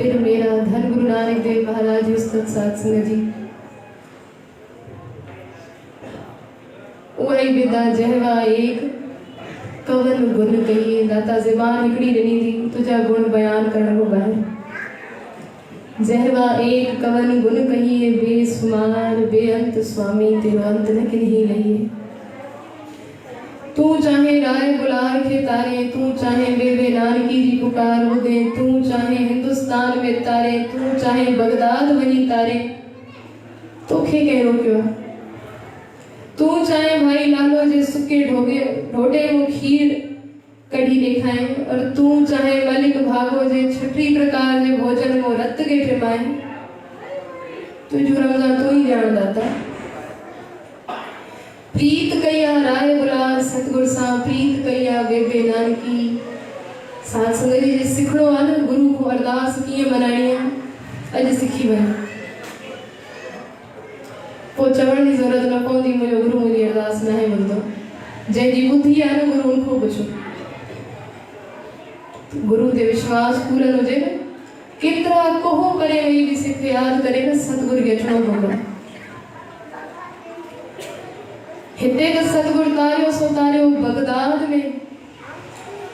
फिर मेरा धन गुरु नानक देव महाराज जी उस्ताद साध संगत जी वही विदा जहवा एक कवन गुण कहिए दाता ज़बान हिकड़ी ॾिनी थी तुझा गुण बयान करण को ॿाहिरि जहवा एक कवन गुण कहिए बेसुमार बेअंत स्वामी तेरो अंत न किन्हीं लहिए तू चाहे राय बुलार के तारे तू चाहे बेबे नानकी जी पुकार हो दे तू चाहे हिंदुस्तान में तारे तू चाहे बगदाद वही तारे तोखे कह रोकियो तू चाहे भाई लालो जे सुके ढोडे वो खीर कढ़ी दिखाए और तू चाहे मलिक भागो जे छठी प्रकार जे भोजन वो रत के टिमाए तुझो रमज़ान तू ही जान दाता प्रीत कया राय बुला सतगुर सा प्रीत कया बेबे नानकी साथ संगत जी सिखड़ो आ न गुरु को अरदास कीअं मनाइणी आहे अॼु सिखी वई पोइ चवण जी ज़रूरत न पवंदी मुंहिंजो गुरु मुंहिंजी अरदास न आहे ॿुधंदो जंहिंजी ॿुधी आहे न गुरु उनखां पुछो गुरु ते विश्वास पूरन हुजे न केतिरा कोहो करे वेही बि सिख यादि करे न सतगुर खे अचिणो पवंदो हिते त सतगुर तारियो सो तारियो बगदाद में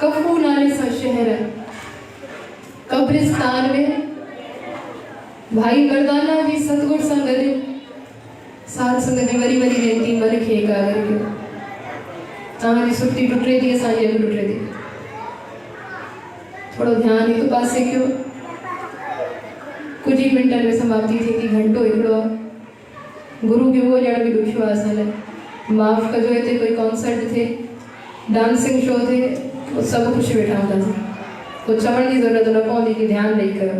कफू नाले सा शहर कब्रिस्तान में भाई मर्दाना जी सतगुर सां गॾु साध संगत जी वरी वरी वेनती मन खे एकाग्र कयो तव्हांजी सुठी टुटे थी असांजी अॻु टुटे थी थोरो ध्यानु हिकु पासे कयो कुछ ही मिंटनि में समाप्ति थिए थी घंटो हिकिड़ो गुरु खे उहो ॼण बि ॾुखियो आहे असां लाइ माफ़ कजो हिते कोई कॉन्सर्ट थे डांसिंग शो थे वो सब कुछ वेठा हूंदासीं कुछ चवण जी ज़रूरत न पवंदी कि ध्यानु ॾेई कयो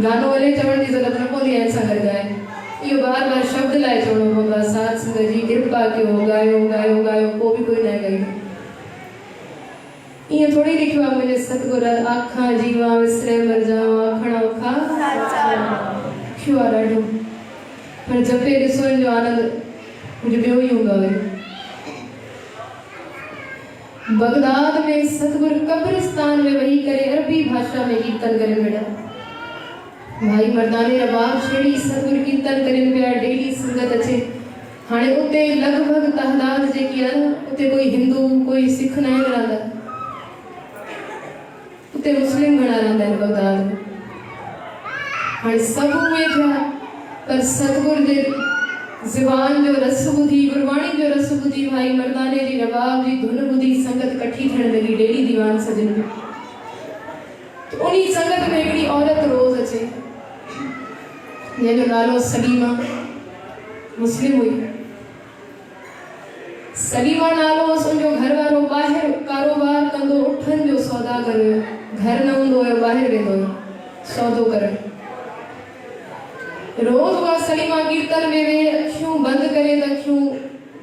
गानो हले चवण जी ज़रूरत न पवंदी ऐं सां गॾु ॻाए इहो बार बार शब्द लाइ चवणो पवंदो आहे साध संगत जी कृपा कयो ॻायो ॻायो ॻायो पोइ बि कोई न ॻाईंदो ईअं थोड़ी लिखियो आहे मुंहिंजे सतगुर आखां जीवा विसरे मर जाओ आखण औखा लिखियो आहे ॾाढो पर जपे ॾिसो जो आनंद मुझे ॿियो ई हूंदो आहे बगदाद में सतगुर कब्रिस्तान में वही करे अरबी भाषा में कीर्तन करे बेटा भाई मर्दाने रबाब छेड़ी सतगुर कीर्तन करे पिया डेली संगत अचे हाणे उते लगभग तहदाद जेकी आहे न उते कोई हिंदू कोई सिख न रहंदा उते मुस्लिम घणा रहंदा आहिनि बगदाद में हाणे सभु उहे थिया पर सतगुर जे ज़बान जो रस ॿुधी गुरबाणी जो रस ॿुधी भाई मर्दाने जी रबाब जी धुन ॿुधी संगत कठी थियण लॻी डेली दीवान सजन में तो उन्हीं संगत में हिकिड़ी औरत रोज़ अचे जंहिंजो नालो सलीमा मुस्लिम हुई सलीमा नालो उनजो घर वारो ॿाहिरि कारोबार कंदो उठनि जो सौदागर हुयो घर न हूंदो हुयो ॿाहिरि वेंदो हुयो सौदो करण रोज वह सलीमा कीर्तन में वे अखियूं बंद करे त अखियूं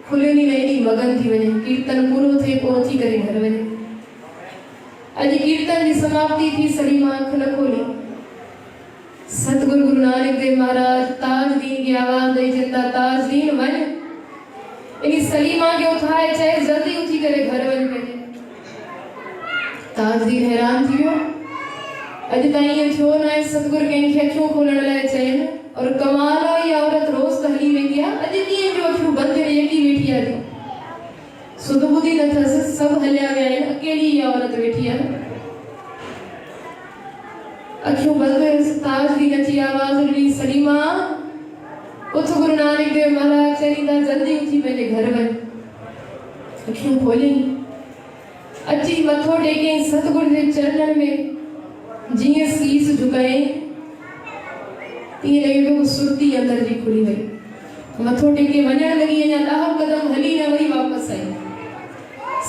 खुलनि न एॾी मगन थी वञे कीर्तन पूरो थिए पोइ उथी करे घर वञे अॼु कीर्तन जी समाप्ति थी सलीमा अख न खोली सतगुरु गुरु नानक देव महाराज ताजदीन की आवाज़ ॾेई चवंदा ताजदीन वञ इन सलीमा खे उथाए चए जल्दी उथी करे घर वञ पंहिंजे ताजदीन हैरान थी वियो अॼु ताईं ईअं थियो न आहे सतगुरु कंहिंखे अखियूं खोलण लाइ चयनि और कमाल आहे इहा औरत रोज़ त हली वेंदी आहे अॼु कीअं जो अखियूं बंदि करे एकी वेठी आहे सुध ॿुधी नथसि सभु हलिया विया आहिनि अकेली इहा औरत वेठी आहे अखियूं बंदि ताजदीन अची आवाज़ ॾिनी सलीमा उथ गुरु नानक देव महाराज चवंदा जल्दी उथी पंहिंजे घर वञ अखियूं खोलियईं अची मथो टेकई सतगुरु जे चरणनि में जीअं सीस झुकायईं तीअं लॻे पियो सुरती अंदर जी खुली वई मथो टेके वञण लॻी अञा 10 कदम हली न वई वापसि आई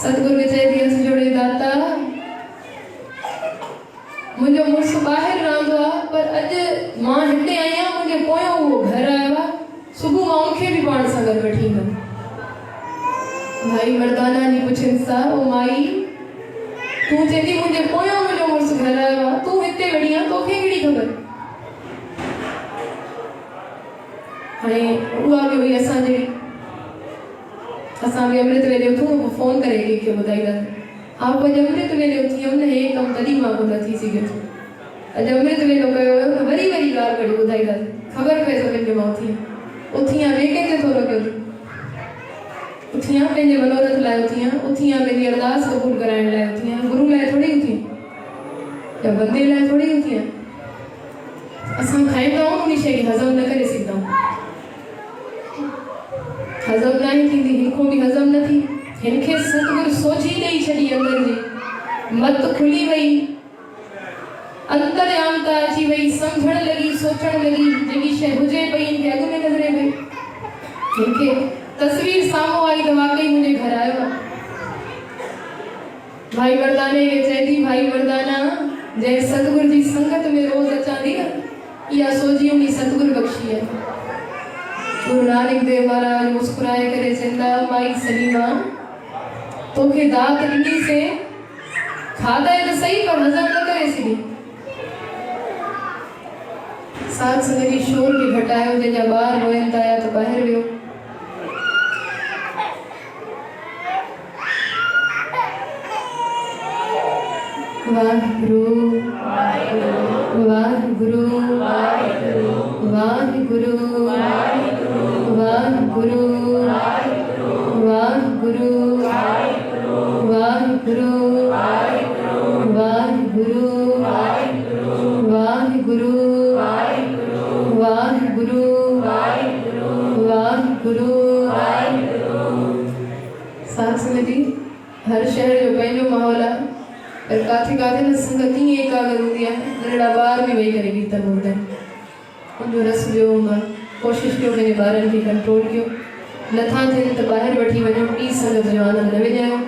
सतगुरु खे चए थी हथ जोड़े दाता मुंहिंजो मुड़ुसु ॿाहिरि रहंदो आहे पर अॼु मां हिते आई आहियां मुंहिंजे पोयों उहो घर आयो आहे सुबुह मां उनखे बि पाण सां गॾु वठी ईंदमि भाई मर्दाना जी पुछनि सा ओ माई तूं चए थी मुंहिंजे पोयों मुंहिंजो मुड़ुसु घर आयो आहे तूं हिते वेठी आहे तोखे कहिड़ी ख़बर हाणे उहा बि हुई असां बि अमृत वेले उथूं फोन करे कंहिंखे ॿुधाईंदा आप अॼु अमृत वेले उथी हुयमि न हे कमु तॾहिं मां कोन थी सघियो अॼु अमृत वेलो कयो हुयो त वरी वरी ॻाल्हि कढी ॿुधाईंदासीं, ख़बर पए सभिनि खे मां उथियां ॿिए कंहिंजे थोरो कयो उथियां पंहिंजे मनोरथ लाइ उथियां पंहिंजी अरदास क़बूल कराइण लाइ उथियां, गुरु लाइ थोड़ी उथियां या बंदे लाइ थोड़ी उथियां। असां खाईंदा आहियूं उन शइ खे हज़म न करे सघंदा आहियूं, हज़म न ई थींदी, हिनखो बि हज़म न थी। हिनखे सतगुरु सोची ॾेई छॾी, अंदर जी मत खुली वई, अंतर्यामता अची वई, सम्झण लगी, सोचण लगी, जेकी शइ हुजे पई हिनखे अॻु में नज़रे पई, हिनखे तस्वीर साम्हूं आई त वाकई मुंहिंजे घर आयो आहे। भाई मर्दाने खे चए थी, भाई मर्दाना जंहिं सतगुरु जी संगत में रोज़ अचां थी न, इहा सोची उनी सतगुरु बख़्शी आहे। गुरु नानक देव महाराज मुस्कुराए करे चवंदा, माई सलीमा तोखे दात ॾिनी से खाधे त सही पर हज़म न करे सघी। साथ संगत शोर खे घटायो, जंहिंजा ॿार रोइनि था या त ॿाहिरि वियो। वाहिगुरु वाहिगुरु वाहिगुरु वाहिगुरु वाहिगुरु वाहिगुरु वाहिगुरु वाहिगुरु वाहिगुरु वाहिगुरु वाहिगुरु वाहिगुरु। साथ संगति हर शहर जो पंहिंजो माहौल आहे, पर काथे काथे न संगत ईअं एकाग्र हूंदी आहे, नंढड़ा ॿार बि वेही करे कीर्तन ॿुधंदा आहिनि। उनजो रस ॿियो हूंदो आहे। कोशिशि कयो पंहिंजे ॿारनि खे कंट्रोल कयो, नथा थियनि त ॿाहिरि वठी वञो, ॿी संगत जो आनंद न विञायो।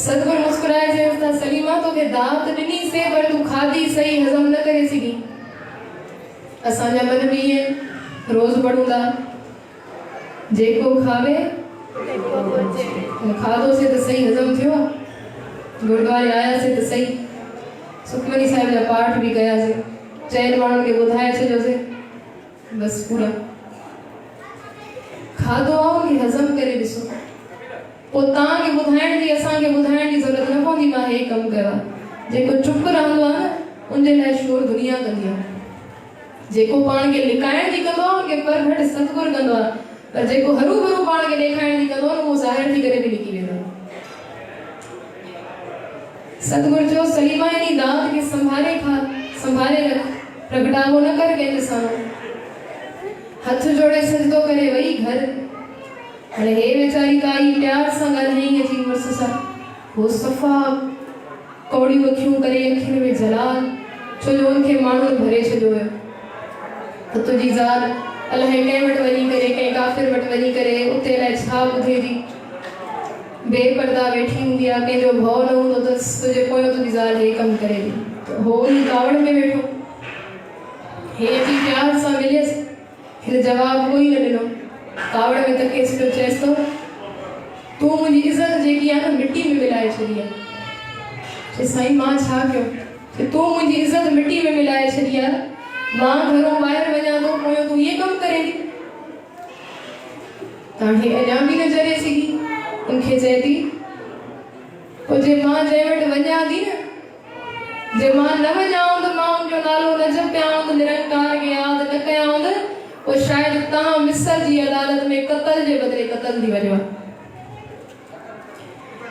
सतगुरु मुस्कुराए चयसि था, सलीमा तोखे दात ॾिनी से पर तूं खाधी सही, हज़म न करे सघी। असांजा मन बि ईअं रोज़ पढ़ूं था, जेको खावे खाधोसीं त सही हज़म थियो, गुरुद्वारे आयासीं त सही, सुखमनी साहिब जा पाठ बि कयासीं, चइनि माण्हुनि खे ॿुधाए छॾियोसीं, बसि पूरा खाधो आहे उनखे हज़म करे ॾिसो, पोइ तव्हांखे ॿुधाइण जी, असांखे ॿुधाइण जी ज़रूरत न पवंदी मां हे कमु कयो आहे। जेको चुप रहंदो आहे न, उनजे लाइ शोर दुनिया कंदी आहे। जेको पाण खे लिकाइण जी कंदो आहे उनखे परघट सतगुरु कंदो आहे, पर जेको हरू भरू पाण खे ॾेखाइण जी कंदो आहे उहो ज़ाहिर थी करे बि लिकी वेंदो आहे। सतगुरु चयो, सलीमा इन दात खे संभाले खा, संभाले रख, प्रगटावो न कर कंहिंजे साम्हूं। हथ जोड़े सजदो करे वई घर। हाणे हे वेचारी काई प्यार सां ॻाल्हाई अची मुड़ुस सां, हो सफ़ा कौड़ियूं अखियूं करे, अखियुनि में जलाल, छो जो उनखे माण्हुनि भरे छॾियो हुयो त तुंहिंजी ज़ाल अलाए कंहिं वटि वञी करे, कंहिं काफ़िर वटि वञी करे उते अलाए छा ॿुधे थी, बेपर्दा वेठी हूंदी आहे, कंहिंजो भउ न हूंदो अथसि, तुंहिंजे पोयों तुंहिंजी ज़ाल हे कमु करे थी, त हो उन कावड़ में वेठो, हे अची प्यार सां मिलियसि, हिन जवाबु कोई न ॾिनो, कावड़ में तकेसि पियो, चएसि थो तूं मुंहिंजी इज़त जेकी आहे न मिटी में मिलाए छॾी आहे। चए साईं मां छा कयो, तूं मुंहिंजी इज़त मिटी में मिलाए छॾी आहे, मां घरों ॿाहिरि वञा थो, पोयों तूं इहे कमु करे थी। तव्हांखे अञा बि न जरे सघी। उनखे चए थी, पोइ जे मां जंहिं वटि वञा थी न, जे मां न वञां त मां उनजो नालो न जपियां त निरंकार खे यादि न कयां त पोइ शायदि तव्हां मिस्र जी अदालत में क़त्ल जे बदिले क़त्ल थी वञो।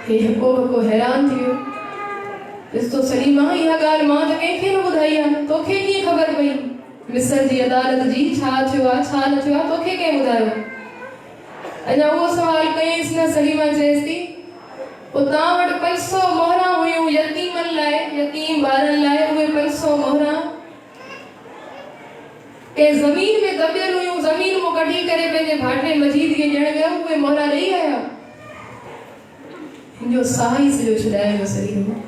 हे हको हको हैरान थी वियो, ॾिस तो सलीमा इहा ॻाल्हि मां त कंहिंखे न ॿुधाई आहे, तोखे कीअं ख़बर पई मिस्र जी अदालत जी, छा थियो आहे छा न थियो आहे, तोखे कंहिं ॿुधायो। अञा उहो सवाल कयईंसि न, सलीमा चएसि थी, पोइ तव्हां वटि 500 मोहरा हुयूं यतीमनि लाइ, यतीम ॿारनि लाइ, उहे 500 मोहरा कंहिं ज़मीन में दबियल हुयूं, ज़मीन मां कढी करे पंहिंजे भाटे मजीद खे ॾियण वियो, उहे मोहरा ॾेई आया। हिनजो साह ई सॼो छॾाए वियो शरीर में।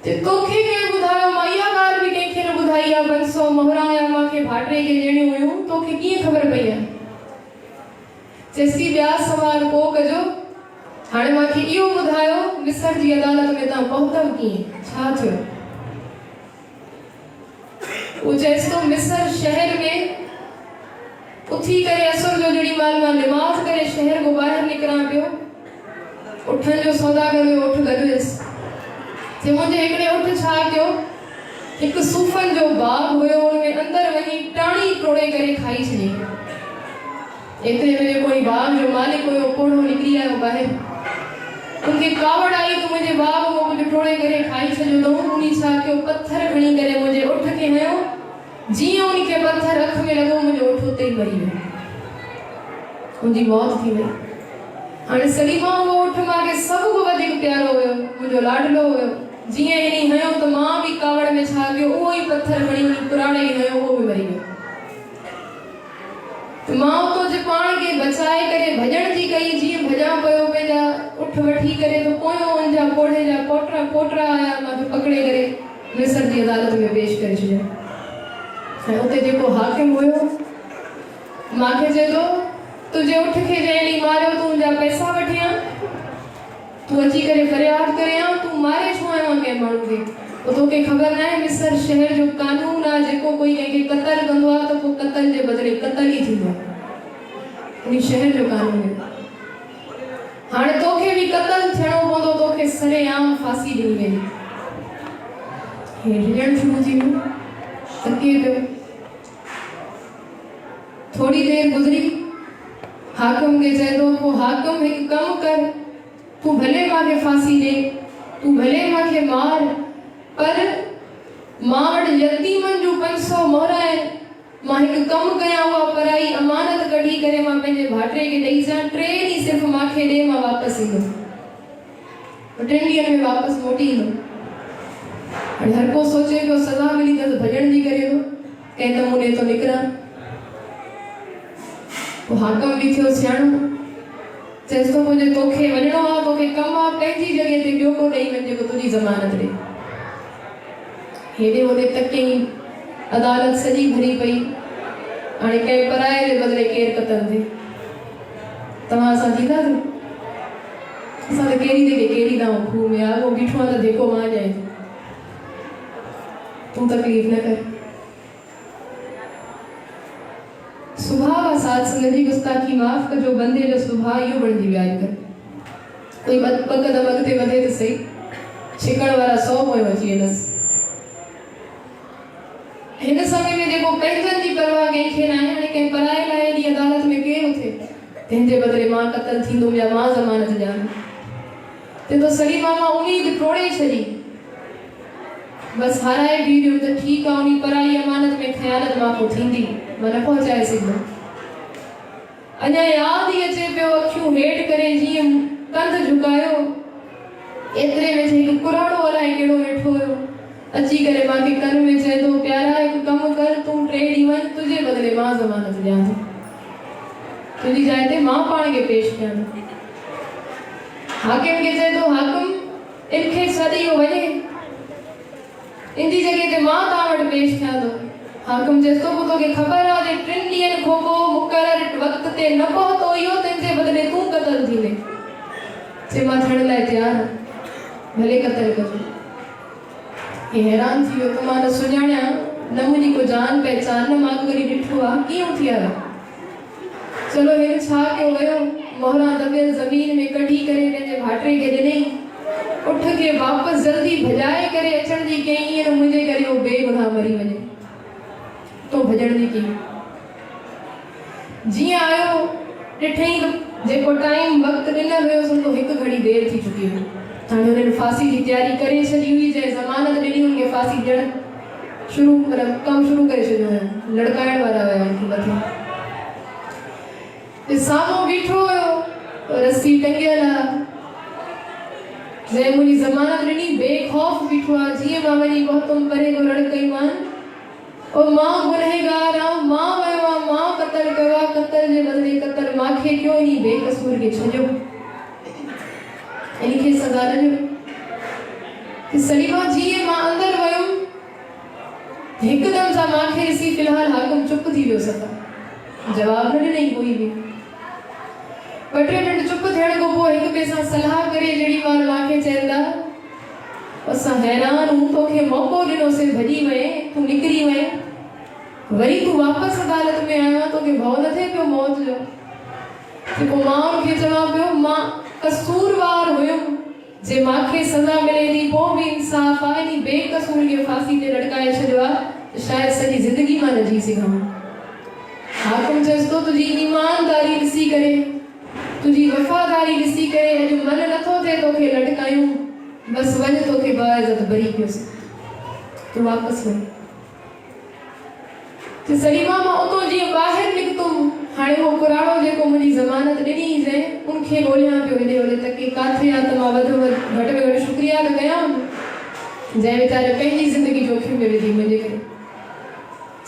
ते तोखे कंहिं ॿुधायो, मां इहा ॻाल्हि बि कंहिंखे न ॿुधाई आहे, 500 मोहरा या मूंखे भाटे खे ॾियणियूं हुयूं, तोखे कीअं ख़बर पई आहे। चएसि ॿिया सवाल को कजो, हाणे मूंखे इहो ॿुधायो मिस्र जी अदालत में तव्हां पहुतव कीअं, छा थियो। वो चएसि थो मिस्र शहर में उथी करे असुर जो जड़ी माल मां नमाज़ करे शहर को ॿाहिरि निकिरां पियो, उठनि जो सौदागर हुयो, उठ गॾु हुयसि, चए मुंहिंजे हिकिड़े उठ छा एक सूफ़न जो बाग हुयो उनमें अंदर वही टाणी तोड़े करे खाई छे। एतरे में कोई बाग जो मालिक हुयो कोढ़ो निकली आयो बाहर। उनके कावड़ आई तो मुझे बाग को मुझे तोड़े करे खाई छो। तो उनी सा के पत्थर खणी करे मुझे उठ के हयो। जियो उनके पत्थर अख में लगो मुझे उठोते ही मरी गयो। उनकी मौत थी वई। हाणे सलीमा वो उठ माके सब को वधिक प्यारो हुयो, मुझो लाडलो हुयो। जिए इनी हयो तो मां भी कावड़ में छा गयो, वो ही पत्थर खणी पुराणे हयो, वो भी मरी गयो। तो मां तो जे पाण के बचाए करे भजन जी कई, जी भजा पयो पेजा उठ वठी करे तो कोयो उनजा कोढ़े जा पोटरा आया माके पकड़े करे मिस्र जी अदालत में पेश करे छो। उते जेको हाकिम हुयो माके जे तो तुझे उठ के जेनी मारियो तू जा पैसा वठिया, तू अची करे फरियाद करिया, तू मारे छो आयो के माण्हू के। तो तोके खबर ना है मिस्र शहर जो कानून आ जेको कोई के कत्ल कंदो आ तो को कत्ल जे बदले कत्ल ही थींदो। इन शहर जो कानून है। हाणे तोके भी कत्ल थियणो पवंदो, तोके सरेआम फांसी दी वेंदी। हे रिजल्ट शुरू थी वियो, तके पियो। थोड़ी देर गुजरी, हाकिम के चए तो को हाकिम एक कम कर, तू भले माके फांसी दे, तू भले माके मार, पर मां वट यतीमन जो 500 मोहरा है। मां एक कम कया हुआ पराई अमानत कढी करे मां पंहिंजे भाटरे के ॾेई जा। 3 ॾींहं सिर्फ माखे ॾे, मां वापस ईंदो। 3 ॾींहंनि में वापस मोटी ईंदो। हाणे हर को सोचे पियो सज़ा मिली त भॼण जी करे थो, कंहिं नमूने तो निकिरा। तो हाकिम भी थियो सियाणो, चेस तो मुझे तोखे वञणो आ, तोखे कम आ, पंहिंजी जगह ते ॿियो को ॾेई वञ जेको तुंहिंजी ज़मानत ॾे। हेॾे होॾे तके अदालत सॼी भरी पई। हाणे कंहिं पराए जे बदिले केरु कतल थिए, तव्हां सां थींदा थियो? असां त कहिड़ी जॻह कहिड़ी दाऊं खूह में आगो बीठो आहे त जेको मां ॼाए, तूं तकलीफ़ न कर। सुभाउ साथ संगत जी गुस्ताखी माफ़ कजो, बंदे जो सुभाउ इहो बणिजी वियो आहे। कोई ॿ कदम अॻिते वधे त सही, छिकण वारा 100 पोइ अची वेंदसि। हिन समय में जेको पंहिंजनि जी परवाह कंहिंखे न आहे, हाणे कंहिं पराए लाइ एॾी अदालत में केरु थिए तंहिंजे बदिले मां क़तल थींदुमि या मां ज़मानत ॾियां। तो सलीमा मां उम्मीद टोड़े छॾी, बस हाराए बि वियो त ठीकु आहे, उन पराई अमानत में ख़यानत मां को थींदी, मां न पहुचाए सघंदो। अञा यादि ई अचे पियो, अखियूं हेठि करे जीअं कंध झुकायो, एतिरे में हिकु कुराड़ो अलाए कहिड़ो वेठो हुयो, अची करे मांखे कन में चए थो, प्यारा हिकु कमु कर, तूं 3 ॾींहं वञ, तुंहिंजे बदिले मां ज़मानत ॾियां थो, तुंहिंजी जाइ ते मां पाण खे पेश कयां थो। हाकिम खे चए थो, हाकिम इनखे सॾियो वञे, इनजी जॻह ते मां तव्हां वटि पेश थियां थो। हाकिम चएसि थो, तोखे ख़बर आहे जे 3 ॾींहंनि खां पोइ मुक़रर वक़्त ते न पहुतो इहो, तंहिंजे बदिले तूं क़तल थींदे। चए मां थियण लाइ तयारु आहियां, भले क़तल कजो। हे हैरान थी वियो त मां न सुञाणिया, न मुंहिंजी को जान पहचान, न मां कॾहिं ॾिठो आहे, कीअं थी आयो? चलो हिन छा कयो वियो, मोहरा दबियल ज़मीन में कढी करे पंहिंजे भाटरे खे ॾिनई, उठ के वापस जल्दी भजाए करे अचण जी कई, ईअं मुंहिंजे करे उहो बेगुनाह मरी वञे, तो भॼण जी कई। जीअं आयो ॾिठई जेको टाइम वक़्तु ॾिनल हुयो उनखां 1 घड़ी देर थी चुकी हुई। हाणे हुननि फांसी जी तयारी करे छॾी हुई, जंहिं ज़मानत ॾिनी हुनखे फांसी ॾियण शुरू मतिलबु कमु शुरू करे छॾियो हुयो, लड़काइण वारा हुया उनखे मथे। साम्हूं बीठो हुयो, रस्सी टंगियल आहे, जंहिं मुंहिंजी ज़मानत ॾिनी बेखौफ़ बीठो आहे, जीअं मां वञी पहुतमि परे को लड़कईमान, और मां गुनहगार आहियां, मां वियो आहियां, मां क़तल कयो आहे, क़तल जे बदिले क़तल मांखे कयो, इन बेकसूर खे छॾियो, इनखे सज़ा न ॾियो। सलीमा जीअं मां अंदरि वयुमि, हिकदमि सां मांखे ॾिसी फ़िलहाल हाकिम चुप थी वियो, सफ़ा जवाब न ॾिनई कोई बि। 2-3 मिंट चुप थियण खां पोइ हिक ॿिए सां सलाह करे जेॾी महिल मांखे चवंदा, असां हैरान हूं, तोखे मौक़ो ॾिनोसीं, भॼी वए, तूं निकिरी वए, वरी तूं वापसि अदालत में आयो आहे, तोखे भउ न थिए पियो मौत जो? पोइ मां उनखे चवां पियो, मां कसूरवार हुयुमि, जे माखे सज़ा मिले थी पोइ बि इंसाफ़ आहे नी बेकसूर खे फांसी ते लटकाए छॾियो आहे त शायदि सॼी ज़िंदगी मां न जी सघां। हाकिम चएसि थो तुंहिंजी ईमानदारी ॾिसी करे, तुंहिंजी वफ़ादारी ॾिसी करे अॼु मन नथो थिए तोखे लटकायूं, बसि वञ तोखे बाइज़त बरी कयोसि, तूं वापसि वञ। त सलीमा मां उतां जीअं ॿाहिरि निकितुमि, हाणे उहो पुराणो जेको मुंहिंजी ज़मानत ॾिनी जंहिं उनखे ॻोल्हियां पियो हेॾे होॾे त के किथे आहे त मां घटि में घटि शुक्रिया त कयां, जंहिं वीचारे पंहिंजी ज़िंदगी जोखिम में विधी मुंहिंजे करे।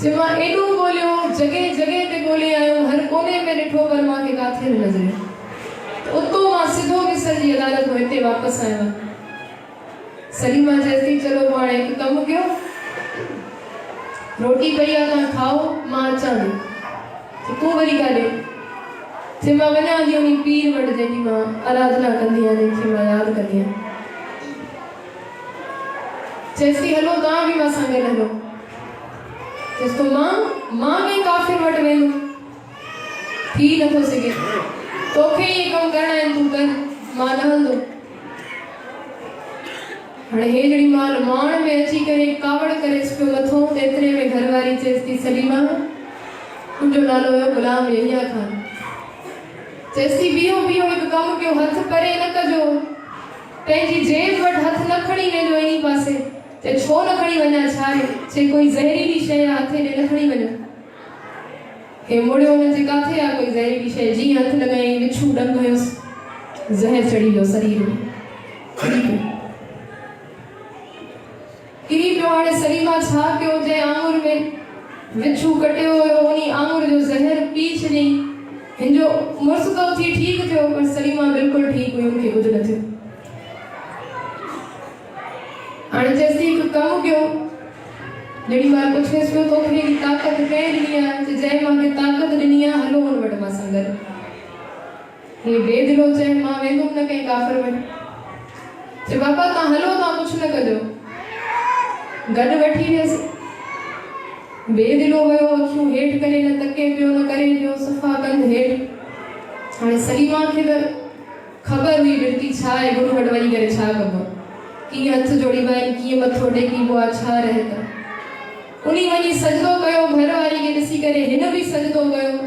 जे मां एॾो ॻोल्हियो, जॻह जॻह ते ॻोल्हे आयो, हर कोने में ॾिठो पर मूंखे किथे न नज़र। त उतो मां सिधो मिस्र जी अदालत में हिते वापसि आयो। सलीमा चएसि थी चलो हाणे हिकु कमु कयो, रोटी पई आहे तव्हां खाओ, मां अचां थी। त तूं वरी काॾे? जे मां वञां थी उन पीर वटि जंहिंजी मां आराधना कंदी आहियां, जंहिंखे मां यादि कंदी आहियां। चएसि थी हलो तव्हां बि मां सां गॾु हलो। चएसि थो मां कंहिं काफ़िर वटि वेंदुमि, थी नथो सघे, तोखे इहे कमु करणा आहिनि तूं कर, मां न हलंदो। हाणे हे जहिड़ी माल माण में अची करे कावड़ करेसि पियो मथो, एतिरे में घरवारी चएसि थी सलीमा तुंहिंजो नालो हुयो गुलाम यहिया ख़ान। चएसि थी बीहो बीहो, हिकु कमु कयो, हथु परे न कजो, पंहिंजी जेब वटि हथु न खणी वेंदो इन पासे। चए छो न खणी वञा, छा आहे? चए कोई ज़हरीली शइ आहे, हथे ॾे न खणी वञो। हे मुड़ियो हुनजे किथे आहे कोई ज़हरीली शइ, जीअं हथु लॻाई विछू ॾंग हुयुसि, ज़हर चढ़ी वियो शरीर में, किरी पियो। हाणे सलीमा छा कयो, जंहिं आंगुर में विछू कटियो हुयो उन आंगुर जो ज़हर पी छॾियईं। हिनजो मुड़ुसु त उथी ठीकु थियो, पर सलीमा बिल्कुलु ठीकु हुई, उनखे कुझु न थियो। हाणे चएसि थी हिकु कमु कयो, जहिड़ी मां पुछेसि पियो तोखे हेॾी ताक़त कंहिं ॾिनी आहे? जंहिं मूंखे ताक़त ॾिनी आहे हलो हुन वटि मां सां गॾु। हे बेदिलो चए मां वेंदुमि न कंहिं काफ़िर वटि। चए बाबा तव्हां हलो, तव्हां कुझु न कजो। गॾु वठी वियसि, बेदिलो वियो, अखियूं हेठि करे न तके पियो न करे पियो, सफ़ा कंध हेठि। हाणे सलीमा खे त ख़बर हुई बिरती छा आहे, गुरू वटि वञी करे छा कबो, कीअं हथ जोड़ीबा आहिनि, कीअं मथो टेकीबो आहे, छा रहे त। उनी वञी सजदो कयो, घरवारी खे ॾिसी करे हिन बि सजदो कयो,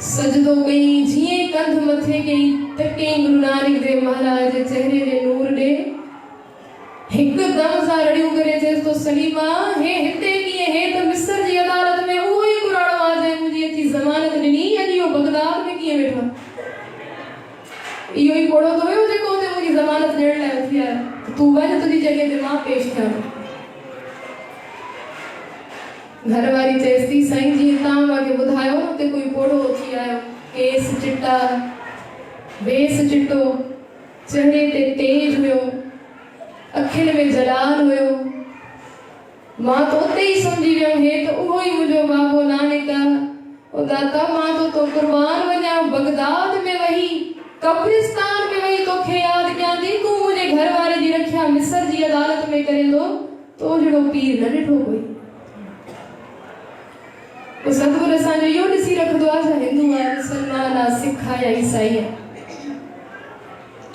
सजदो कई, जीअं कंध मथे कई तकई गुरु नानक देव महाराज जे चेहरे जे नूर ॾे हिकदम सां रड़ियूं करे चएसि थो सलीमा हे हिते कीअं? हे त मिस्र जी अदालत में उहो ई पुराणो आहे जंहिं मुंहिंजी अची ज़मानत ॾिनी, अॼु इहो बगदाद में कीअं वेठो? इहो ई कोड़ो त हुयो जेको हुते मुंहिंजी ज़मानत ॾियण लाइ उथी आयो। तूं वञ, तुंहिंजी जॻह ते मां पेश थियां। घरवारी चएसि थी साईं जी तव्हां मूंखे ॿुधायो न हुते कोई पोड़ो उथी आयो, केस चिटा, बेस चिटो, चेहरे ते तेज हुयो, अखियुनि में जलाल हुयो। मां त उते ई सम्झी वियमि हे त उहो ई मुंहिंजो बाबो नानक आहे। ओ दाता मां तो कुर्बान वञा, बगदाद में वही, कब्रिस्तान में वही तोखे यादि कयां थी, तूं मुंहिंजे घर वारे जी रखिया मिस्र जी अदालत में करे थो, तो जहिड़ो पीर न ॾिठो कोई। पोइ सतगुरु असांजो इहो ॾिसी रखंदो आहे, छा हिंदू आहे, मुसलमान आहे, सिख आहे या ईसाई आहे,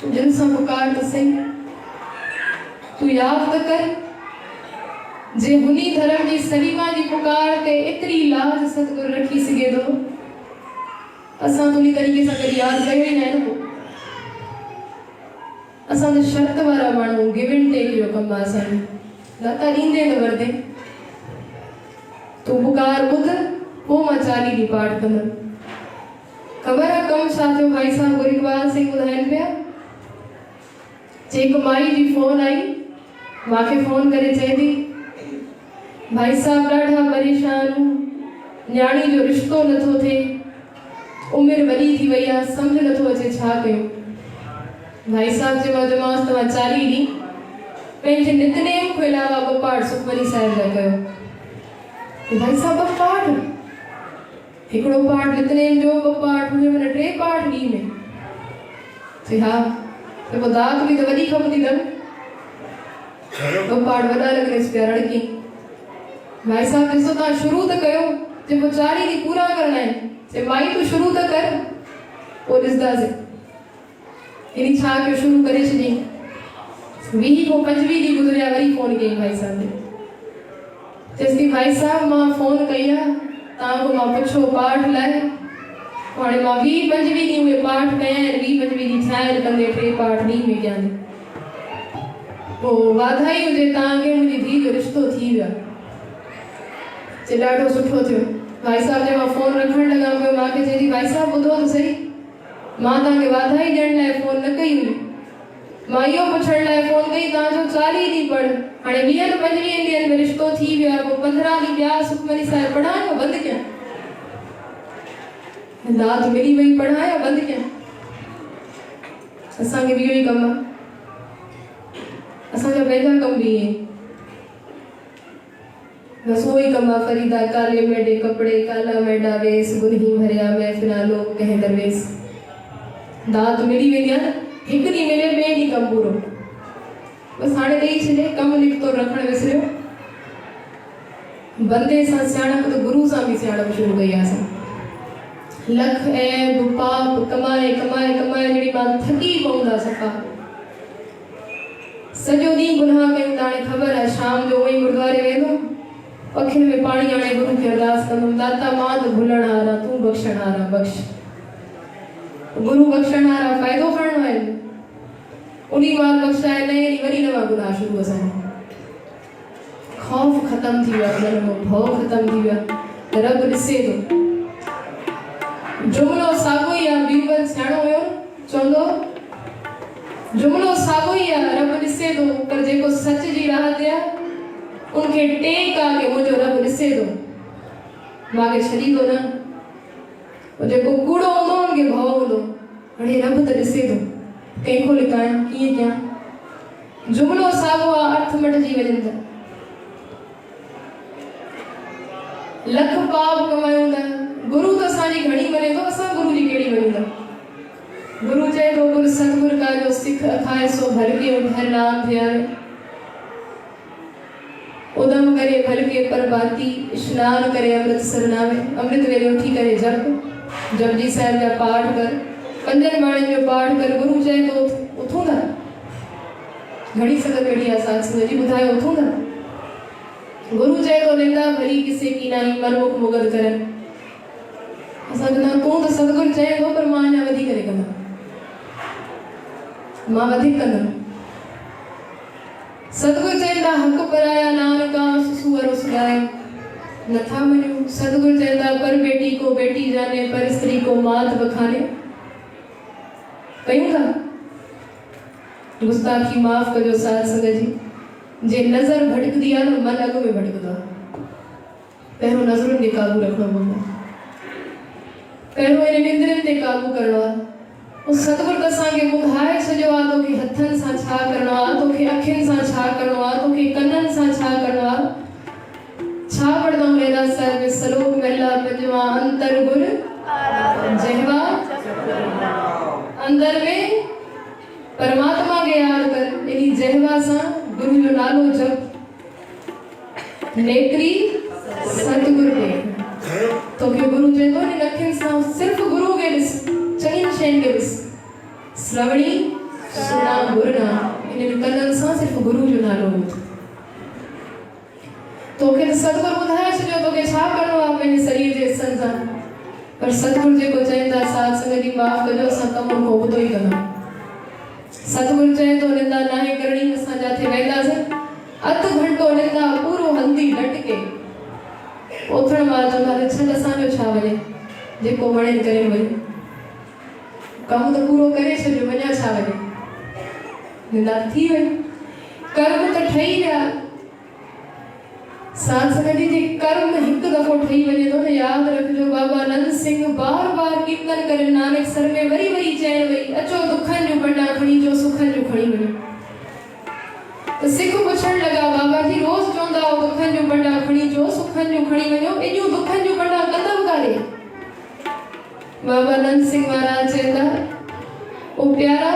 तूं जिन सां पुकार त सही, तूं यादि त कर जे हुनी धर्म जी सलीमा जी पुकार ते एतिरी लाज सतगुरु रखी सघे थो, असां तुंहिंजी तरीक़े सां कॾहिं यादि कयो ई न आहे न। असां त शर्त वारा माण्हू, गिव एंड टेक जो कमु आहे असांजो, दाता ॾींदे त वरदे। तूं पुकार ॿुध, पोइ मां 40 ॾींहं पाठ कंदमि। ख़बर आहे कमु छा थियो? भाई साहब गुरु इकबाल सिंह ॿुधाइनि पिया, जे हिकु माई जी फ़ोन आई, मूंखे फ़ोन करे चए थी भाई साहब ॾाढा परेशान हूं, न्याणी जो रिश्तो नथो थिए, उमिरि वॾी थी वई आहे, सम्झ नथो अचे छा कयूं। भाई साहब चयोमांसि तव्हां 40 ॾींहं पंहिंजे नितनेम खां अलावा 2 पाठ सुखमनी साहिब जा कयो। भाई साहब 2 पाठ, हिकिड़ो पाठ नितनेम जो, 2 पाठ हुजे माना 3 पाठ ॾींहं में। चई हा, त पोइ दात बि त वॾी खपंदी न, 2 पाठ वॾा लॻेसि पिया रड़की। भाई साहब ॾिसो तव्हां शुरू त कयो, जे पोइ 40 ॾींहं पूरा करणा आहिनि। चए माई तूं शुरू त कर, पोइ ॾिसंदासीं। हिन छा कयो, शुरू करे छॾियईं। 20 को 25 दी गुजरिया वरी फोन कई भाई साहब ने चस्ती भाई साहब मां फोन कया ताको मां पुछो पाठ लाए हाणे मां 20-25 दी उहे पाठ कया 20-25 दी छायल कंदे टे पाठ नी में कया ओ वाधाई हुजे ताके मुंहिंजी धी जो रिश्तो थी वियो जे ॾाढो सुठो थियो भाई साहब जे मां फोन रखण लगा पियो मांखे चई भाई साहब ॿुधो त सही मां तव्हांखे वाधाई ॾियण लाइ फोन न कई हुई मां इहो पुछण लाइ फोन कई तव्हांजो 40 ॾींहं पढ़ हाणे 20-25 ॾींहंनि में रिश्तो थी वियो आहे पोइ 15 ॾींहं ॿिया सुखमनी साहिब पढ़ायो बंदि कयां दात मिली वई पढ़ायो बंदि कयां असांखे बि इहो ई कमु आहे असांजा पंहिंजा कम भी हैं बस वही कमा फरीदा काले मेडे कपड़े काला मेडा वेस गुरही भरिया महफिला लोग कह दरवेस दात मिली वेंदी आहे हिकु ॾींहुं मिले ॿिए ॾींहुं कमु पूरो बस हाणे ॾेई छॾे कमु निकितो रखणु विसरियो बंदे सां सियाणप त गुरू सां बि सियाणप शुरू कई आहे असां लख ऐं पाप कमाए कमाए कमाए जहिड़ी मां थकी पवंदा सफ़ा सॼो ॾींहुं गुनाह कयूं त हाणे ख़बर आहे शाम जो उहो ई गुरुद्वारे वेंदो अखियुनि में पाणी आणे गुरू खे अरदास कंदुमि दाता मां त भुलण हारा तूं बख़्शण हारा बख़्श गुरू बख़्शण हारा फ़ाइदो खणणो आहे उन्ही माल बख़्शाए नए ॾींहुं वरी नवां गुनाह शुरू असांजा ख़ौफ़ ख़तम थी वियो आहे मन में भउ ख़तम थी वियो आहे रब ॾिसे थो जुमिलो साॻियो ई आहे बीरबल सियाणो हुयो चवंदो जुमिलो साॻियो ई आहे रब ॾिसे थो पर जेको सच जी राह ते आहे उनके टेक आके मुझे रब ॾिसे थो मांखे छॾींदो न और जेको कूड़ो हूंदो उनखे भउ हूंदो हाणे रब त ॾिसे थो कंहिंखो लिकायां कीअं कयां जुमिलो साॻियो आहे अर्थ मटिजी वञनि था लख पाप कमायूं था गुरू त असांजी घणी मञे थो असां गुरू जी कहिड़ी मञूं था गुरू चए थो गुर सतगुर का जो सिख अखाए सो भर के उठर नाम ध्यान उदम करे भल के परबाती स्नान करे अमृतसर नावे अमृत वेले उठी करे जपजी साहिब जा पाठ कर पंजन बाणियुनि जो पाठ कर गुरु चए तो उथूं था घड़ी संगत वेठी आहे साथ संगत जी ॿुधायो उथूं था गुरु चए तो निंदा भली किसे की नाई मनमुख मुगद करन असां चवंदा तूं त सतगुरु चए थो पर मां अञा वधी करे कंदमि मां वधीक कंदमि सतगुरु चवंदा हक़ पराया नानका सुअर सुगाए नथा मञो सतगुरु चवंदा पर बेटी को बेटी जाने पर स्त्री को मात बखाने कयूं था गुस्ताखी माफ़ कजो साथ संगत जी जे नज़र भटकदी आहे न मन अॻु में भटकदो आहे पहिरियों नज़रुनि ते काबू रखणो पवंदो आहे पहिरियों इन निंद्रनि ते काबू करणो आहे उस सतगुरु त असांखे ॿुधाए छॾियो आहे तोखे हथनि सां छा करणो आहे तोखे अखियुनि सां छा करणो आहे तोखे कननि सां छा करणो आहे छा पढ़ंदा आहियूं रहदास साहिब में सलोक महिला पंजवा अंतर गुर जहवा अंदर में परमात्मा के याद कर इनी जहवा सां गुरु जो नालो जप नेत्री सतगुरु के तोखे गुरु चए थो इन अखियुनि सां सिर्फ़ गुरु के ॾिस चङियुनि शयुनि खे ॾिस श्रवणी सुना गुरना इन कननि सां सिर्फ़ गुरु जो नालो ॿुध तोखे त सतगुरु ॿुधाए छॾियो तोखे छा करिणो आहे पंहिंजे शरीर जे हिस्सनि सां पर सतगुरु जेको चवंदा साथ संगत जी माफ़ कजो असां कमु उनखां ॿुधो ई कंदा सतगुरु चए थो निंदा नाहे करणी असां जिथे वेंदासीं अधु घंटो निंदा पूरो हंधी डट के उथण वारा चवंदा छॾ असांजो छा वञे जेको वणे करे वञे कमु त पूरो करे छॾियो वञा छा वञे निंदा थी वई कर्म त ठही विया साथ संगत जी कर्म हिकु दफ़ो ठही वञे थो न यादि रखिजो बाबा आनंद सिंह बार बार कीर्तन करे नानक सर में वरी वरी चइण वई अचो दुखनि जूं पंडा खणी अचो सुखनि जूं खणी वञो त सिख पुछण लॻा बाबा जी रोज़ चवंदा हो दुखनि जूं पंडा खणी अचो सुखनि जूं खणी वञो एॾियूं दुखनि जूं पंडा कंदव काॾे बाबा आनंद सिंह महाराज चवंदा ओ प्यारा